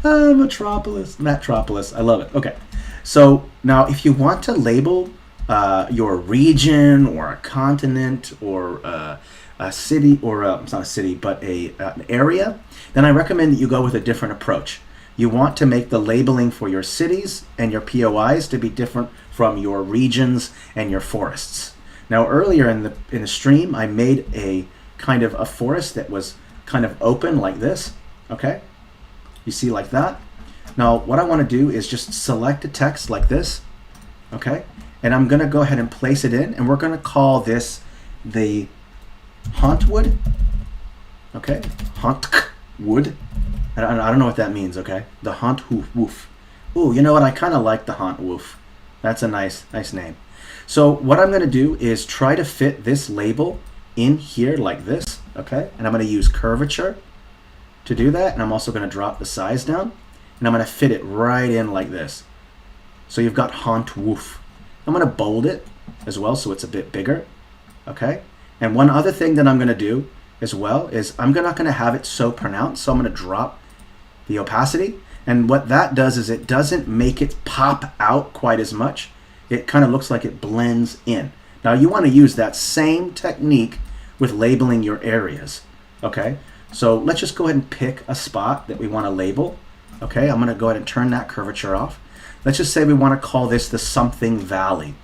Metropolis. I love it. Okay, so now if you want to label your region or a continent or a city, or it's not a city, but an area, then I recommend that you go with a different approach. You want to make the labeling for your cities and your POIs to be different from your regions and your forests. Now earlier in the stream, I made a kind of a forest that was kind of open like this, okay? You see like that? Now, what I want to do is just select a text like this, okay? And I'm going to go ahead and place it in, and we're going to call this the hauntwood, okay? Hauntwood. I don't know what that means, okay? The hauntwoof. Ooh, you know what? I kind of like the hauntwoof. That's a nice name. So what I'm going to do is try to fit this label in here like this, okay? And I'm going to use curvature to do that, and I'm also going to drop the size down, and I'm going to fit it right in like this. So you've got hauntwoof. I'm going to bold it as well so it's a bit bigger, okay? And one other thing that I'm going to do as well is I'm not going to have it so pronounced, so I'm going to drop the opacity. And what that does is it doesn't make it pop out quite as much. It kind of looks like it blends in. Now you want to use that same technique with labeling your areas, okay? So let's just go ahead and pick a spot that we want to label, okay? I'm going to go ahead and turn that curvature off. Let's just say we want to call this the something valley,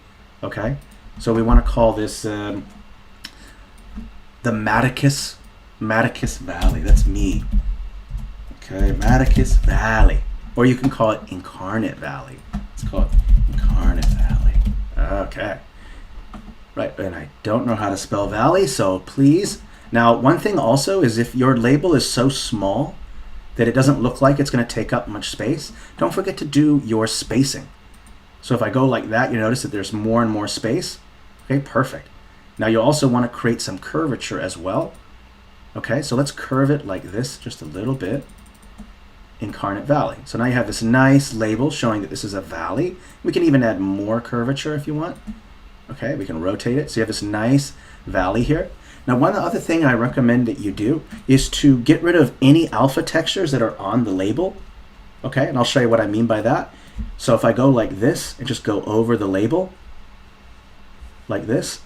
okay? So we want to call this the Maticus Valley. That's me. Okay, Maticus Valley. Or you can call it Inkarnate Valley. Let's call it Inkarnate Valley. Okay. Right, and I don't know how to spell valley, so please. Now, one thing also is if your label is so small that it doesn't look like it's going to take up much space, don't forget to do your spacing. So if I go like that, you notice that there's more and more space. Okay, perfect. Now you also want to create some curvature as well. Okay, so let's curve it like this just a little bit. Inkarnate Valley. So now you have this nice label showing that this is a valley. We can even add more curvature if you want. Okay, we can rotate it. So you have this nice valley here. Now, one other thing I recommend that you do is to get rid of any alpha textures that are on the label. Okay, and I'll show you what I mean by that. So if I go like this and just go over the label, like this,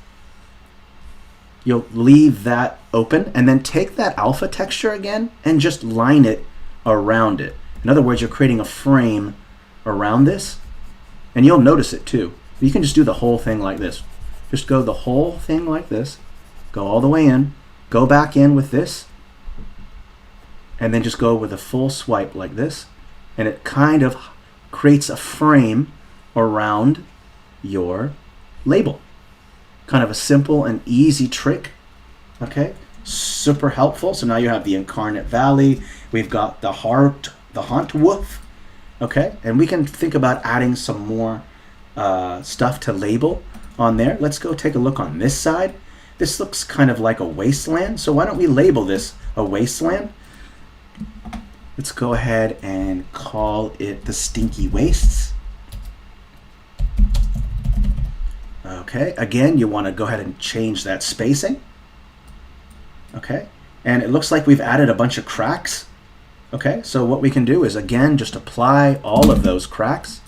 you'll leave that open and then take that alpha texture again and just line it around it. In other words, you're creating a frame around this, and you'll notice it too. You can just do the whole thing like this. Just go the whole thing like this, go all the way in, go back in with this, and then just go with a full swipe like this, and it kind of creates a frame around your label. Kind of a simple and easy trick, okay? Super helpful. So now you have the Inkarnate Valley, we've got the hauntwoof, okay? And we can think about adding some more stuff to label on there. Let's go take a look on this side. This looks kind of like a wasteland, so why don't we label this a wasteland? Let's go ahead and call it the Stinky Wastes. Okay, again, you want to go ahead and change that spacing. Okay, and it looks like we've added a bunch of cracks. Okay, so what we can do is, again, just apply all of those cracks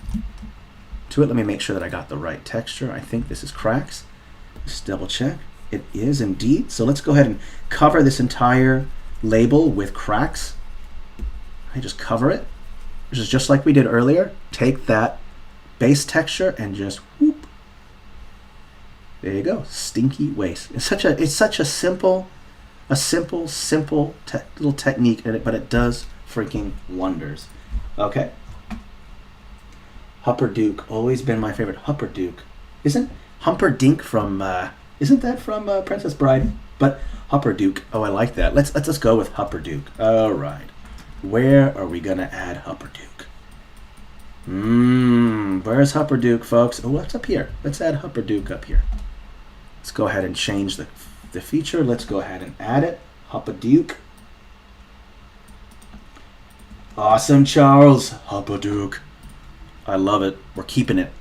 to it. Let me make sure that I got the right texture. I think this is cracks. Just double check. It is indeed. So let's go ahead and cover this entire label with cracks. I just cover it, which is just like we did earlier. Take that base texture and just whoop. There you go. Stinky waste. It's such a simple little technique, but it does freaking wonders. Okay. Hupperduke, always been my favorite. Hupperduke. Isn't Humperdinck from isn't that from Princess Bride? But Hupperduke. Oh, I like that. Let's go with Hupperduke. All right. Where are we gonna add Hupperduke? Where's Hupperduke, folks? Oh, what's up here? Let's add Hupperduke up here. Let's go ahead and change the feature. Let's go ahead and add it. Hupperduke. Awesome, Charles. Hupperduke. I love it. We're keeping it.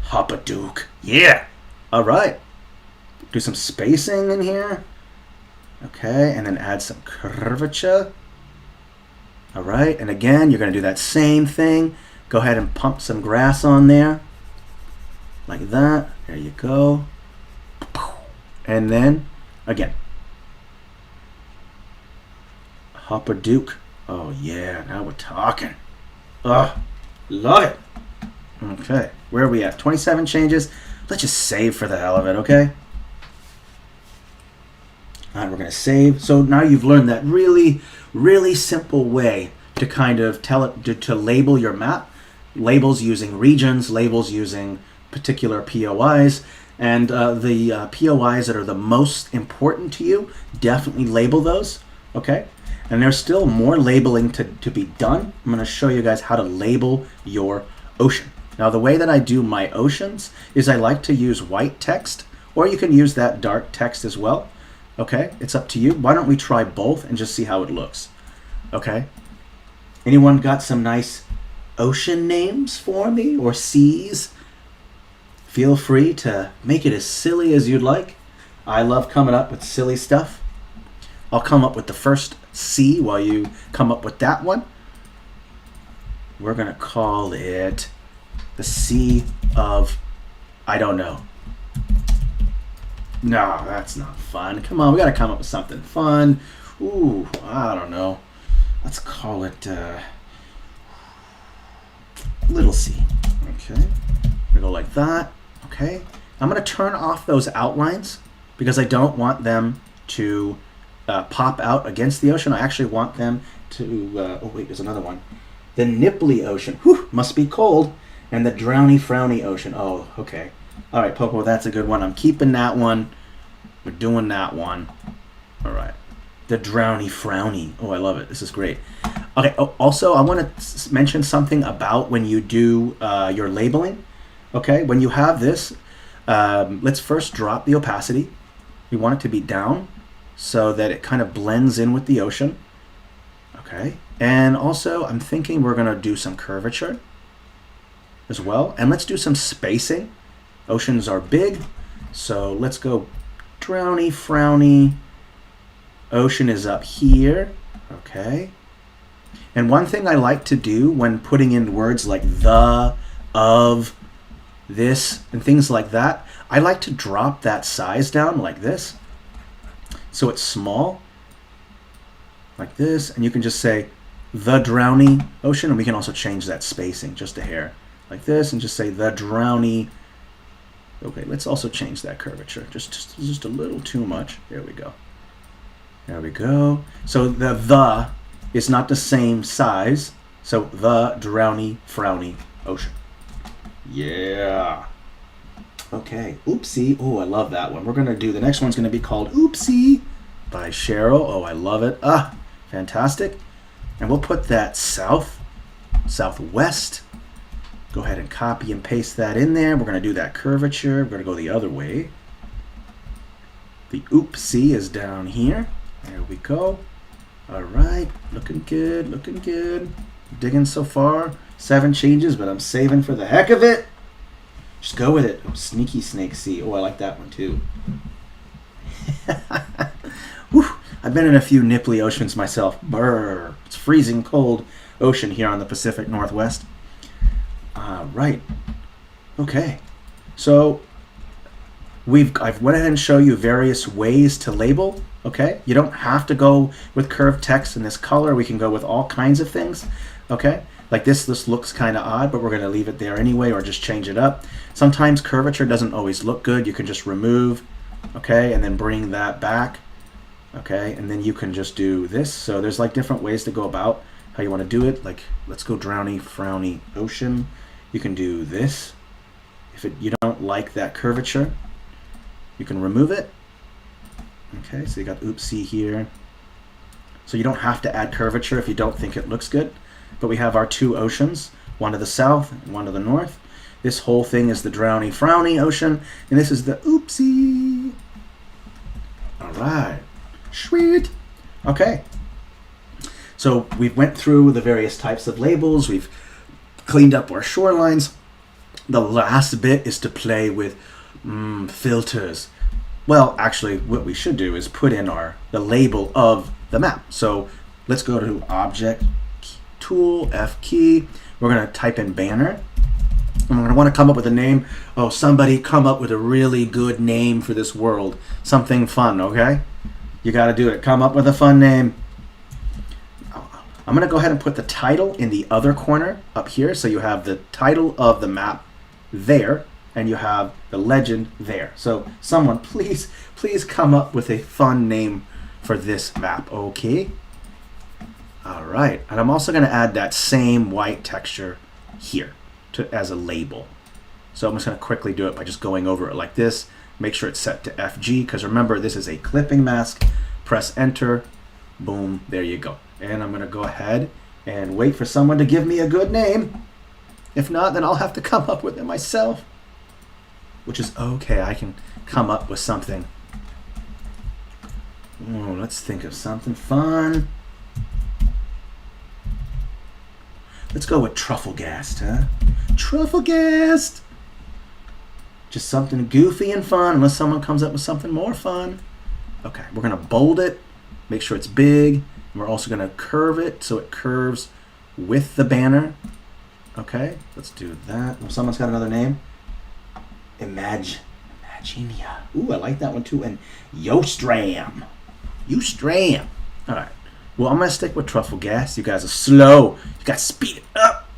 Hupperduke. Yeah. All right. Do some spacing in here. Okay, and then add some curvature. All right, and again, you're going to do that same thing. Go ahead and pump some grass on there. Like that. There you go. And then, again. Hupperduke. Oh, yeah, now we're talking. Ugh, love it. Okay, where are we at? 27 changes. Let's just save for the hell of it, okay? All right, we're going to save. So now you've learned that really, really simple way to kind of tell it, to label your map. Labels using regions, labels using particular POIs, and the POIs that are the most important to you, definitely label those, okay? And there's still more labeling to be done. I'm going to show you guys how to label your ocean. Now, the way that I do my oceans is I like to use white text, or you can use that dark text as well. Okay, it's up to you. Why don't we try both and just see how it looks? Okay. Anyone got some nice ocean names for me, or seas? Feel free to make it as silly as you'd like. I love coming up with silly stuff. I'll come up with the first sea while you come up with that one. We're going to call it the Sea of, I don't know. No, that's not fun. Come on, we got to come up with something fun. Ooh, I don't know. Let's call it Little Sea. Okay, we go like that. Okay, I'm going to turn off those outlines because I don't want them to pop out against the ocean. I actually want them to, oh wait, there's another one. The Nipply Ocean, whew, must be cold. And the Drowny Frowny Ocean. Oh, okay. All right, Popo, that's a good one. I'm keeping that one. We're doing that one. All right. The Drowny Frowny. Oh, I love it. This is great. Okay, also, I want to mention something about when you do your labeling. Okay, when you have this, let's first drop the opacity. We want it to be down so that it kind of blends in with the ocean. Okay, and also, I'm thinking we're going to do some curvature as well. And let's do some spacing. Oceans are big, so let's go Drowny Frowny. Ocean is up here. Okay. And one thing I like to do when putting in words like the, of, this, and things like that, I like to drop that size down like this. So it's small, like this, and you can just say the Drowny Ocean, and we can also change that spacing just a hair, like this, and just say the Drowny. Okay, let's also change that curvature, just a little too much. There we go. There we go. So the is not the same size. So the Drowny Frowny Ocean. Yeah. Okay. Oopsie. Oh, I love that one. We're gonna do the next one's gonna be called Oopsie by Cheryl. Oh, I love it. Ah, fantastic. And we'll put that southwest. Go ahead and copy and paste that in there. We're gonna do that curvature. We're gonna go the other way. The Oopsie is down here. There we go. All right, looking good, looking good. Digging so far. 7 changes, but I'm saving for the heck of it. Just go with it. Oh, Sneaky Snake Sea. Oh, I like that one too. Whew. I've been in a few nipply oceans myself. Brr. It's freezing cold ocean here on the Pacific Northwest. Right. Okay. So I've went ahead and show you various ways to label. Okay. You don't have to go with curved text in this color. We can go with all kinds of things. Okay. Like this looks kind of odd, but we're going to leave it there anyway, or just change it up. Sometimes curvature doesn't always look good. You can just remove, okay, and then bring that back, okay, and then you can just do this. So there's like different ways to go about how you want to do it. Like let's go Drowny Frowny Ocean. You can do this. If you don't like that curvature, you can remove it. Okay, so you got Oopsie here. So you don't have to add curvature if you don't think it looks good. But we have our 2 oceans, one to the south and one to the north. This whole thing is the Drowny Frowny Ocean, and this is the Oopsie. All right, sweet. Okay, so we went through the various types of labels. We've cleaned up our shorelines. The last bit is to play with filters. Well, actually, what we should do is put in the label of the map. So let's go to Object, Tool, F key. We're going to type in banner. And we're going to want to come up with a name. Oh, somebody come up with a really good name for this world. Something fun, okay? You got to do it. Come up with a fun name. I'm going to go ahead and put the title in the other corner up here. So you have the title of the map there. and you have the legend there. So someone please come up with a fun name for this map. Okay. All right, and I'm also going to add that same white texture here as a label. So I'm just going to quickly do it by just going over it like this. Make sure it's set to FG, because remember, this is a clipping mask. Press enter. Boom, there you go. And I'm going to go ahead and wait for someone to give me a good name. If not, then I'll have to come up with it myself, which is okay. I can come up with something. Oh, let's think of something fun. Let's go with Trufflegast, huh? Trufflegast! Just something goofy and fun, unless someone comes up with something more fun. Okay, we're gonna bold it, make sure it's big, and we're also gonna curve it so it curves with the banner. Okay, let's do that. If someone's got another name, Imaginia. Ooh, I like that one too. And Yostram. All right. Well, I'm gonna stick with Trufflegast. You guys are slow. You gotta speed it up.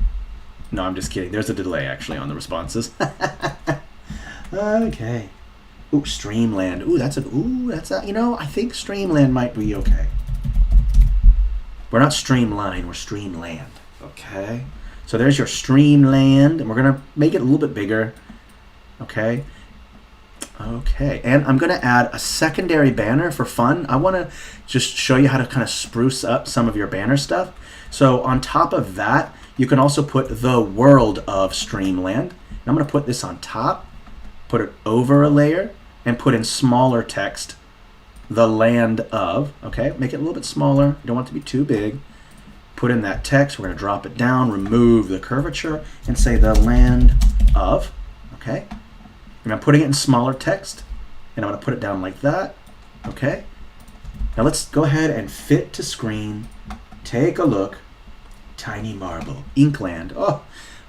No, I'm just kidding. There's a delay actually on the responses. Okay. Ooh, Streamland. Ooh, that's a. You know, I think Streamland might be okay. We're not Streamline. We're Streamland. Okay. So there's your Streamland, and we're gonna make it a little bit bigger. Okay. Okay, and I'm going to add a secondary banner for fun. I want to just show you how to kind of spruce up some of your banner stuff. So on top of that, you can also put the world of Streamland. And I'm going to put this on top, put it over a layer, and put in smaller text, the land of. Okay, make it a little bit smaller. You don't want it to be too big. Put in that text. We're going to drop it down, remove the curvature, and say the land of. Okay. And I'm putting it in smaller text, and I'm going to put it down like that. Okay. Now let's go ahead and fit to screen. Take a look. Tiny Marble, Inkland. Oh,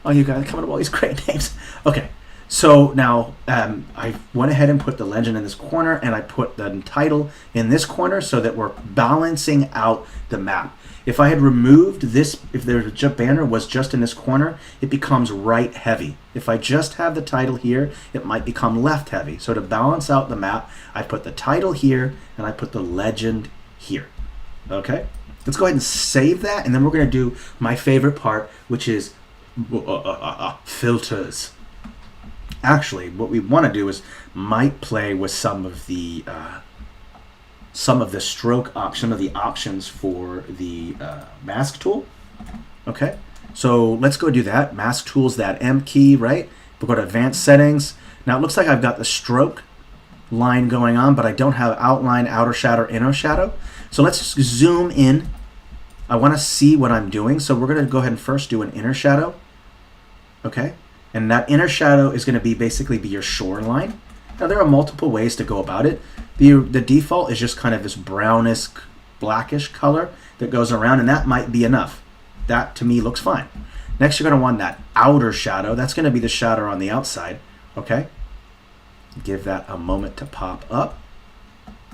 you guys coming up with all these great names. Okay. So now I went ahead and put the legend in this corner, and I put the title in this corner so that we're balancing out the map. If I had removed this, if the banner was just in this corner, it becomes right heavy. If I just have the title here, it might become left heavy. So to balance out the map, I put the title here and I put the legend here. Okay? Let's go ahead and save that, and then we're going to do my favorite part, which is filters. Actually, what we want to do is might play with some of the stroke options, some of the options for the mask tool. Okay, so let's go do that. Mask tools, that M key, right? We'll go to advanced settings. Now it looks like I've got the stroke line going on, but I don't have outline, outer shadow, inner shadow. So let's zoom in. I want to see what I'm doing. So we're going to go ahead and first do an inner shadow. Okay, and that inner shadow is going to be basically your shoreline. Now there are multiple ways to go about it. The default is just kind of this brownish, blackish color that goes around, and that might be enough. That to me looks fine. Next, you're going to want that outer shadow. That's going to be the shadow on the outside. Okay. Give that a moment to pop up.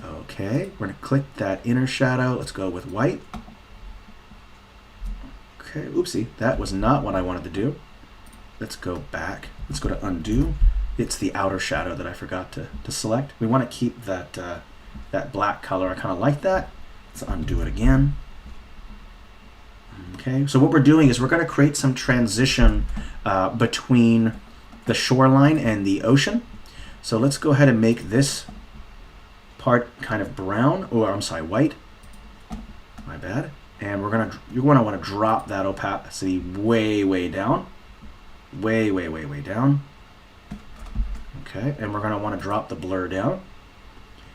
Okay. We're going to click that inner shadow. Let's go with white. Okay. Oopsie. That was not what I wanted to do. Let's go back. Let's go to undo. It's the outer shadow that I forgot to select. We want to keep that that black color. I kind of like that. Let's undo it again. Okay, so what we're doing is we're going to create some transition between the shoreline and the ocean. So let's go ahead and make this part kind of brown, or I'm sorry, white. My bad. And you're going to want to drop that opacity way down. Way down. Okay, and we're going to want to drop the blur down.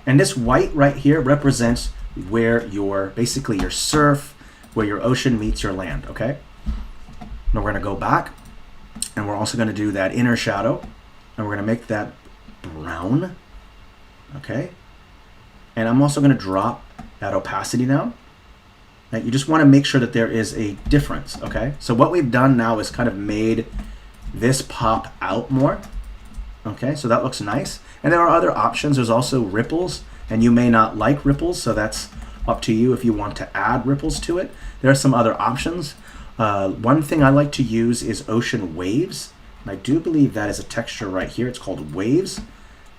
And this white right here represents where basically your surf, where your ocean meets your land, okay? Now we're going to go back, and we're also going to do that inner shadow, and we're going to make that brown, okay? And I'm also going to drop that opacity down. Now you just want to make sure that there is a difference, okay? So what we've done now is kind of made this pop out more. Okay, so that looks nice. And there are other options. There's also ripples, and you may not like ripples, so that's up to you if you want to add ripples to it. There are some other options. One thing I like to use is ocean waves. And I do believe that is a texture right here. It's called waves.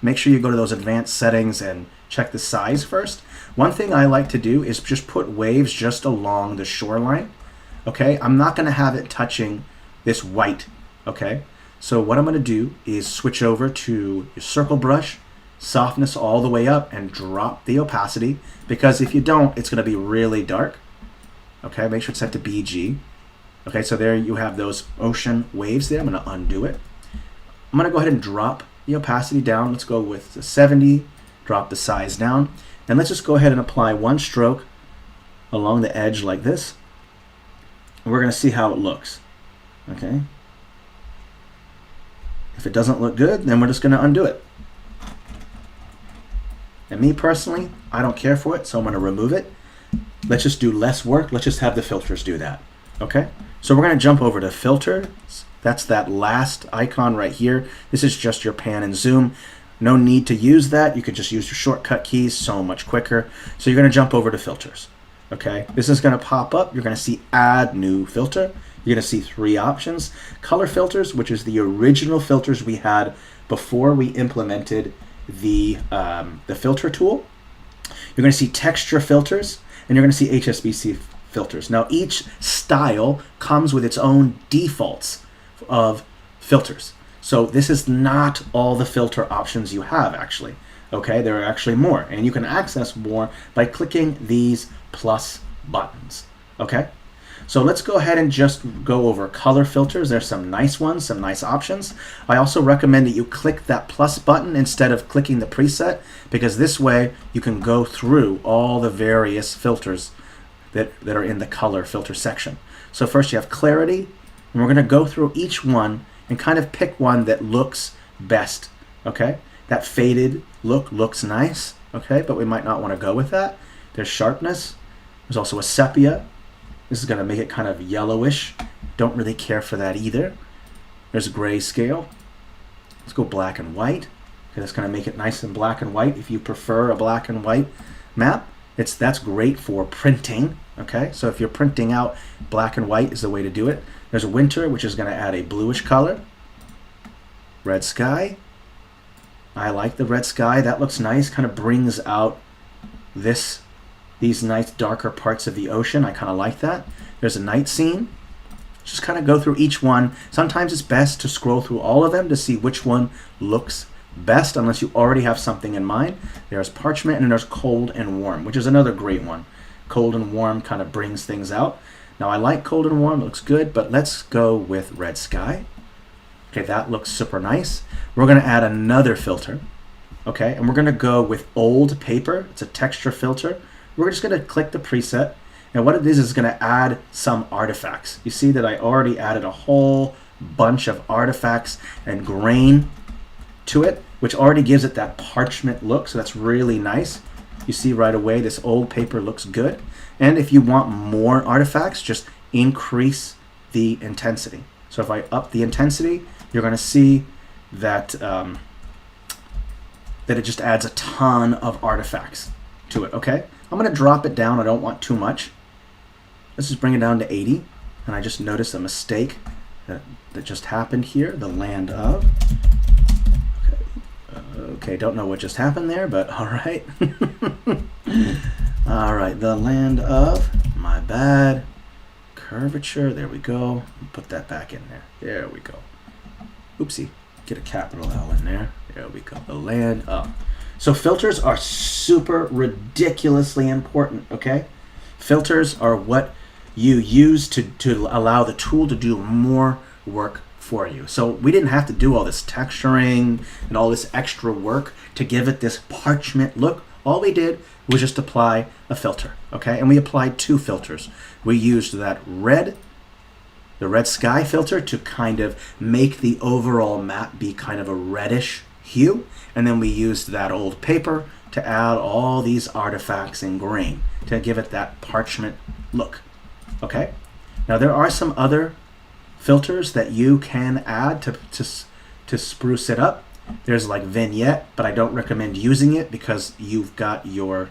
Make sure you go to those advanced settings and check the size first. One thing I like to do is just put waves just along the shoreline. Okay, I'm not going to have it touching this white. Okay, so what I'm going to do is switch over to your circle brush, softness all the way up, and drop the opacity, because if you don't, it's going to be really dark. Okay, make sure it's set to BG. Okay, so there you have those ocean waves there. I'm going to undo it. I'm going to go ahead and drop the opacity down. Let's go with the 70, drop the size down, and let's just go ahead and apply one stroke along the edge like this. And we're going to see how it looks. Okay. If it doesn't look good, then we're just going to undo it. And me personally, I don't care for it, so I'm going to remove it. Let's just do less work. Let's just have the filters do that. Okay. So we're going to jump over to filters. That's that last icon right here. This is just your pan and zoom. No need to use that. You could just use your shortcut keys, so much quicker. So you're going to jump over to filters. Okay, this is going to pop up. You're going to see add new filter. You're going to see 3 options. Color filters, which is the original filters we had before we implemented the filter tool. You're going to see texture filters, and you're going to see HSBC filters. Now each style comes with its own defaults of filters. So this is not all the filter options you have actually. Okay, there are actually more, and you can access more by clicking these plus buttons. Okay, so let's go ahead and just go over color filters. There's some nice ones, some nice options. I also recommend that you click that plus button instead of clicking the preset, because this way you can go through all the various filters that are in the color filter section. So first you have clarity, and we're going to go through each one and kind of pick one that looks best. Okay, that faded look looks nice, okay, but we might not want to go with that. There's sharpness. There's also a sepia. This is going to make it kind of yellowish. Don't really care for that either. There's grayscale. Let's go black and white. Okay, that's going to make it nice and black and white. If you prefer a black and white map, that's great for printing. Okay, so if you're printing out, black and white is the way to do it. There's winter, which is going to add a bluish color. Red sky. I like the red sky. That looks nice. Kind of brings out these nice darker parts of the ocean. I kind of like that. There's a night scene. Just kind of go through each one. Sometimes it's best to scroll through all of them to see which one looks best, unless you already have something in mind. There's parchment, and then there's cold and warm, which is another great one. Cold and warm kind of brings things out. Now I like cold and warm, it looks good, but let's go with red sky. Okay, that looks super nice. We're going to add another filter. Okay, and we're going to go with old paper. It's a texture filter. We're just going to click the preset, and what it is going to add some artifacts. You see that I already added a whole bunch of artifacts and grain to it, which already gives it that parchment look, so that's really nice. You see right away this old paper looks good. And if you want more artifacts, just increase the intensity. So if I up the intensity, you're going to see that that it just adds a ton of artifacts to it. Okay, I'm going to drop it down. I don't want too much. Let's just bring it down to 80. And I just noticed a mistake that just happened here. The land of. Okay, don't know what just happened there, but all right. All right, the land of, my bad. Curvature, there we go. Put that back in there. There we go. Oopsie, get a capital L in there. There we go, the land of. So filters are super ridiculously important, okay? Filters are what you use to allow the tool to do more work for you. So we didn't have to do all this texturing and all this extra work to give it this parchment look. All we did was just apply a filter, okay? And we applied 2 filters. We used that red, the red sky filter, to kind of make the overall map be kind of a reddish hue. And then we used that old paper to add all these artifacts in grain to give it that parchment look, okay? Now there are some other filters that you can add to spruce it up. There's like vignette, but I don't recommend using it because you've got your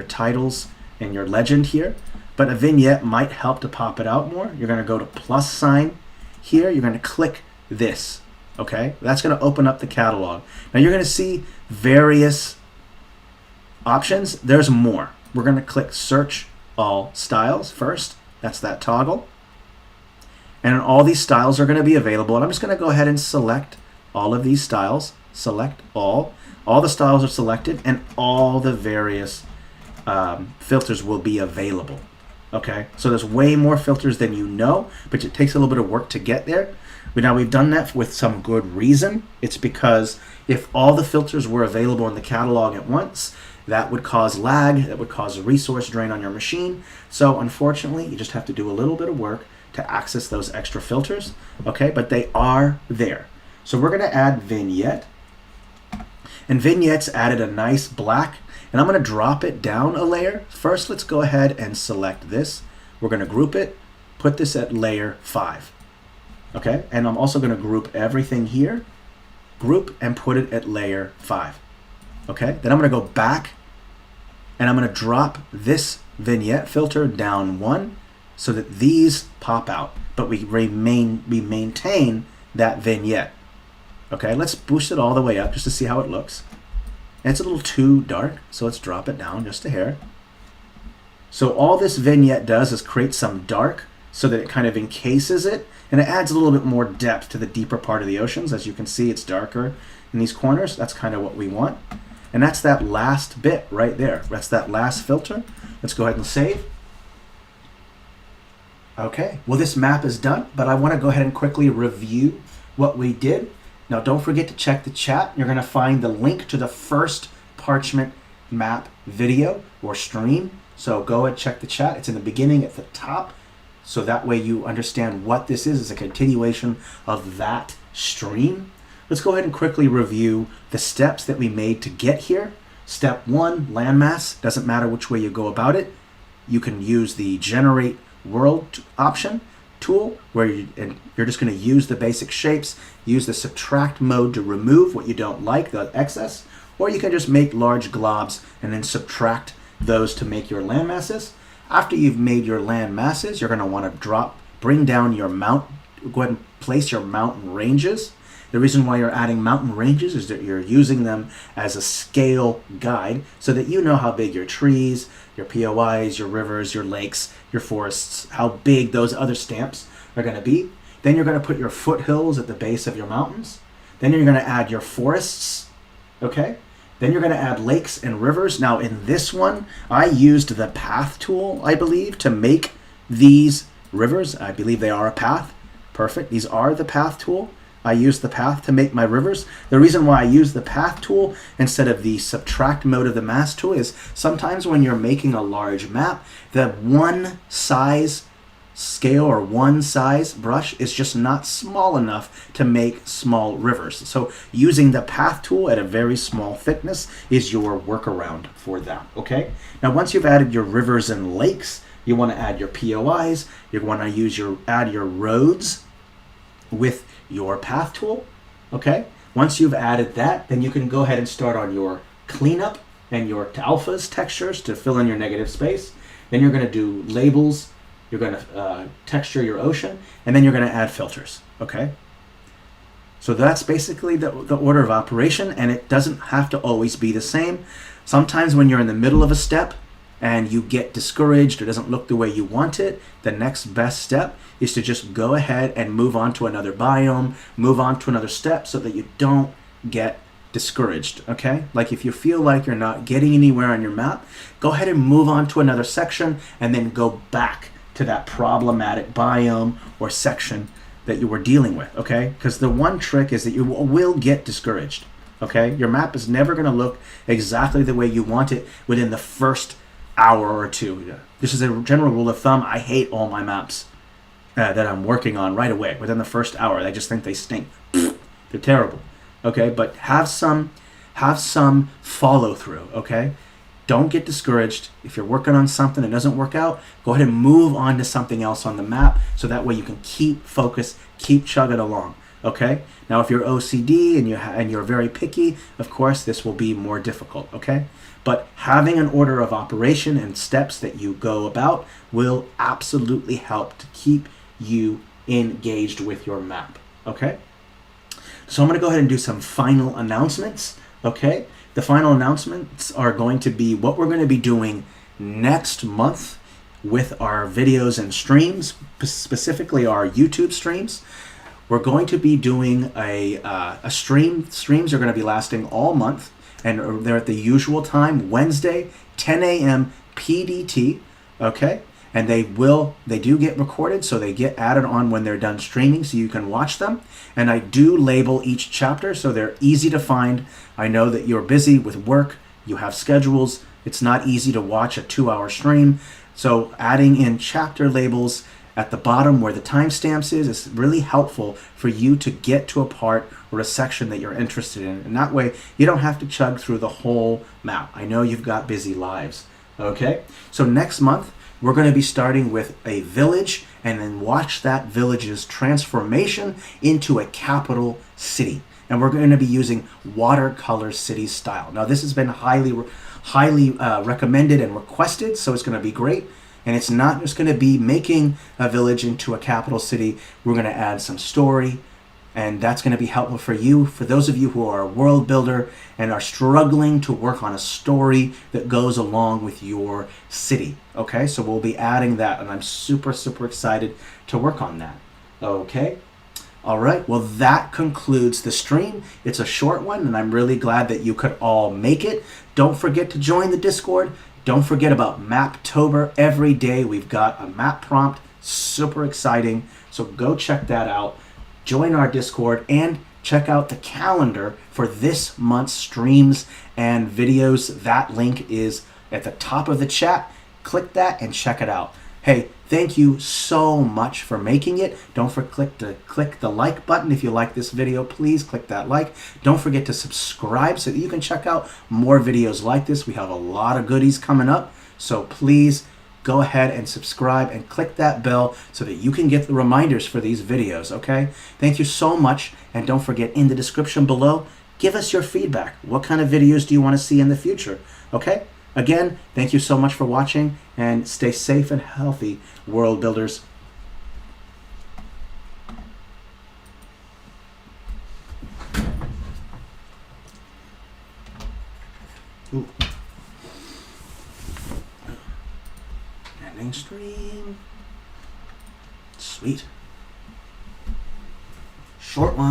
titles and your legend here. But a vignette might help to pop it out more. You're going to go to plus sign here. You're going to click this. Okay, that's going to open up the catalog. Now you're going to see various options. There's more. We're going to click search all styles first. That's that toggle. And all these styles are going to be available. And I'm just going to go ahead and select all of these styles. Select all. All the styles are selected and all the various filters will be available. Okay, so there's way more filters than you know, but it takes a little bit of work to get there. But now we've done that with some good reason. It's because if all the filters were available in the catalog at once, that would cause lag, that would cause a resource drain on your machine. So unfortunately, you just have to do a little bit of work to access those extra filters. Okay, but they are there. So we're going to add vignette. And vignette's added a nice black. And I'm going to drop it down a layer. First, let's go ahead and select this. We're going to group it, put this at layer 5. Okay, and I'm also going to group everything here, group and put it at layer 5. Okay, then I'm going to go back and I'm going to drop this vignette filter down 1 so that these pop out, but we maintain that vignette. Okay, let's boost it all the way up just to see how it looks. And it's a little too dark, so let's drop it down just a hair. So all this vignette does is create some dark so that it kind of encases it, and it adds a little bit more depth to the deeper part of the oceans. As you can see, it's darker in these corners. That's kind of what we want. And that's that last bit right there. That's that last filter. Let's go ahead and save. Okay, well this map is done, but I want to go ahead and quickly review what we did. Now don't forget to check the chat. You're going to find the link to the first Parchment Map video or stream. So go and check the chat. It's in the beginning at the top. So that way you understand what this is. It's a continuation of that stream. Let's go ahead and quickly review the steps that we made to get here. Step 1, landmass. Doesn't matter which way you go about it. You can use the generate world option tool where you're just going to use the basic shapes, use the subtract mode to remove what you don't like, the excess, or you can just make large globs and then subtract those to make your land masses. After you've made your land masses, you're going to want to bring down your go ahead and place your mountain ranges. The reason why you're adding mountain ranges is that you're using them as a scale guide so that you know how big your trees, your POIs, your rivers, your lakes, your forests, how big those other stamps are going to be. Then you're going to put your foothills at the base of your mountains. Then you're going to add your forests, okay? Then you're going to add lakes and rivers. Now in this one, I used the path tool, I believe, to make these rivers. I believe they are a path. Perfect. These are the path tool. I use the path to make my rivers. The reason why I use the path tool instead of the subtract mode of the mass tool is sometimes when you're making a large map, the one size scale or one size brush is just not small enough to make small rivers. So using the path tool at a very small thickness is your workaround for that, okay? Now once you've added your rivers and lakes, you want to add your POIs, you want to add your roads with your path tool, okay? Once you've added that, then you can go ahead and start on your cleanup and your alphas textures to fill in your negative space. Then you're going to do labels, you're going to texture your ocean, and then you're going to add filters, okay? So that's basically the order of operation, and it doesn't have to always be the same. Sometimes when you're in the middle of a step and you get discouraged or it doesn't look the way you want it, the next best step is to just go ahead and move on to another biome, move on to another step so that you don't get discouraged, okay? Like if you feel like you're not getting anywhere on your map, go ahead and move on to another section and then go back to that problematic biome or section that you were dealing with, okay? Because the one trick is that you will get discouraged, okay? Your map is never going to look exactly the way you want it within the first hour or two. This is a general rule of thumb. I hate all my maps that I'm working on right away within the first hour. I just think they stink. They're terrible. Okay, but have some follow through. Okay, don't get discouraged. If you're working on something that doesn't work out, go ahead and move on to something else on the map so that way you can keep focused, keep chugging along. Okay. Now, if you're OCD and you're very picky, of course, this will be more difficult. Okay. But having an order of operation and steps that you go about will absolutely help to keep you engaged with your map. Okay. So I'm going to go ahead and do some final announcements. Okay, the final announcements are going to be what we're going to be doing next month with our videos and streams, specifically our YouTube streams. We're going to be doing a stream. Streams are going to be lasting all month, and they're at the usual time, Wednesday, 10 a.m. PDT. Okay, and they do get recorded, so they get added on when they're done streaming, so you can watch them. And I do label each chapter, so they're easy to find. I know that you're busy with work, you have schedules. It's not easy to watch a 2-hour stream, so adding in chapter labels at the bottom where the timestamps is really helpful for you to get to a part or a section that you're interested in. And that way, you don't have to chug through the whole map. I know you've got busy lives. Okay? So next month, we're going to be starting with a village and then watch that village's transformation into a capital city. And we're going to be using watercolor city style. Now, this has been highly recommended and requested, so it's going to be great. And it's not just going to be making a village into a capital city. We're going to add some story, and that's going to be helpful for you. For those of you who are a world builder and are struggling to work on a story that goes along with your city. Okay, so we'll be adding that, and I'm super, super excited to work on that. Okay. All right, well, that concludes the stream. It's a short one, and I'm really glad that you could all make it. Don't forget to join the Discord. Don't forget about Maptober. Every day we've got a map prompt. Super exciting. So go check that out. Join our Discord and check out the calendar for this month's streams and videos. That link is at the top of the chat. Click that and check it out. Hey, thank you so much for making it. Don't forget to click the like button if you like this video. Please click that like. Don't forget to subscribe so that you can check out more videos like this. We have a lot of goodies coming up. So please go ahead and subscribe and click that bell so that you can get the reminders for these videos, okay? Thank you so much. And don't forget, in the description below, give us your feedback. What kind of videos do you want to see in the future, okay? Again, thank you so much for watching, and stay safe and healthy, world builders. Ooh. Ending stream. Sweet. Short one.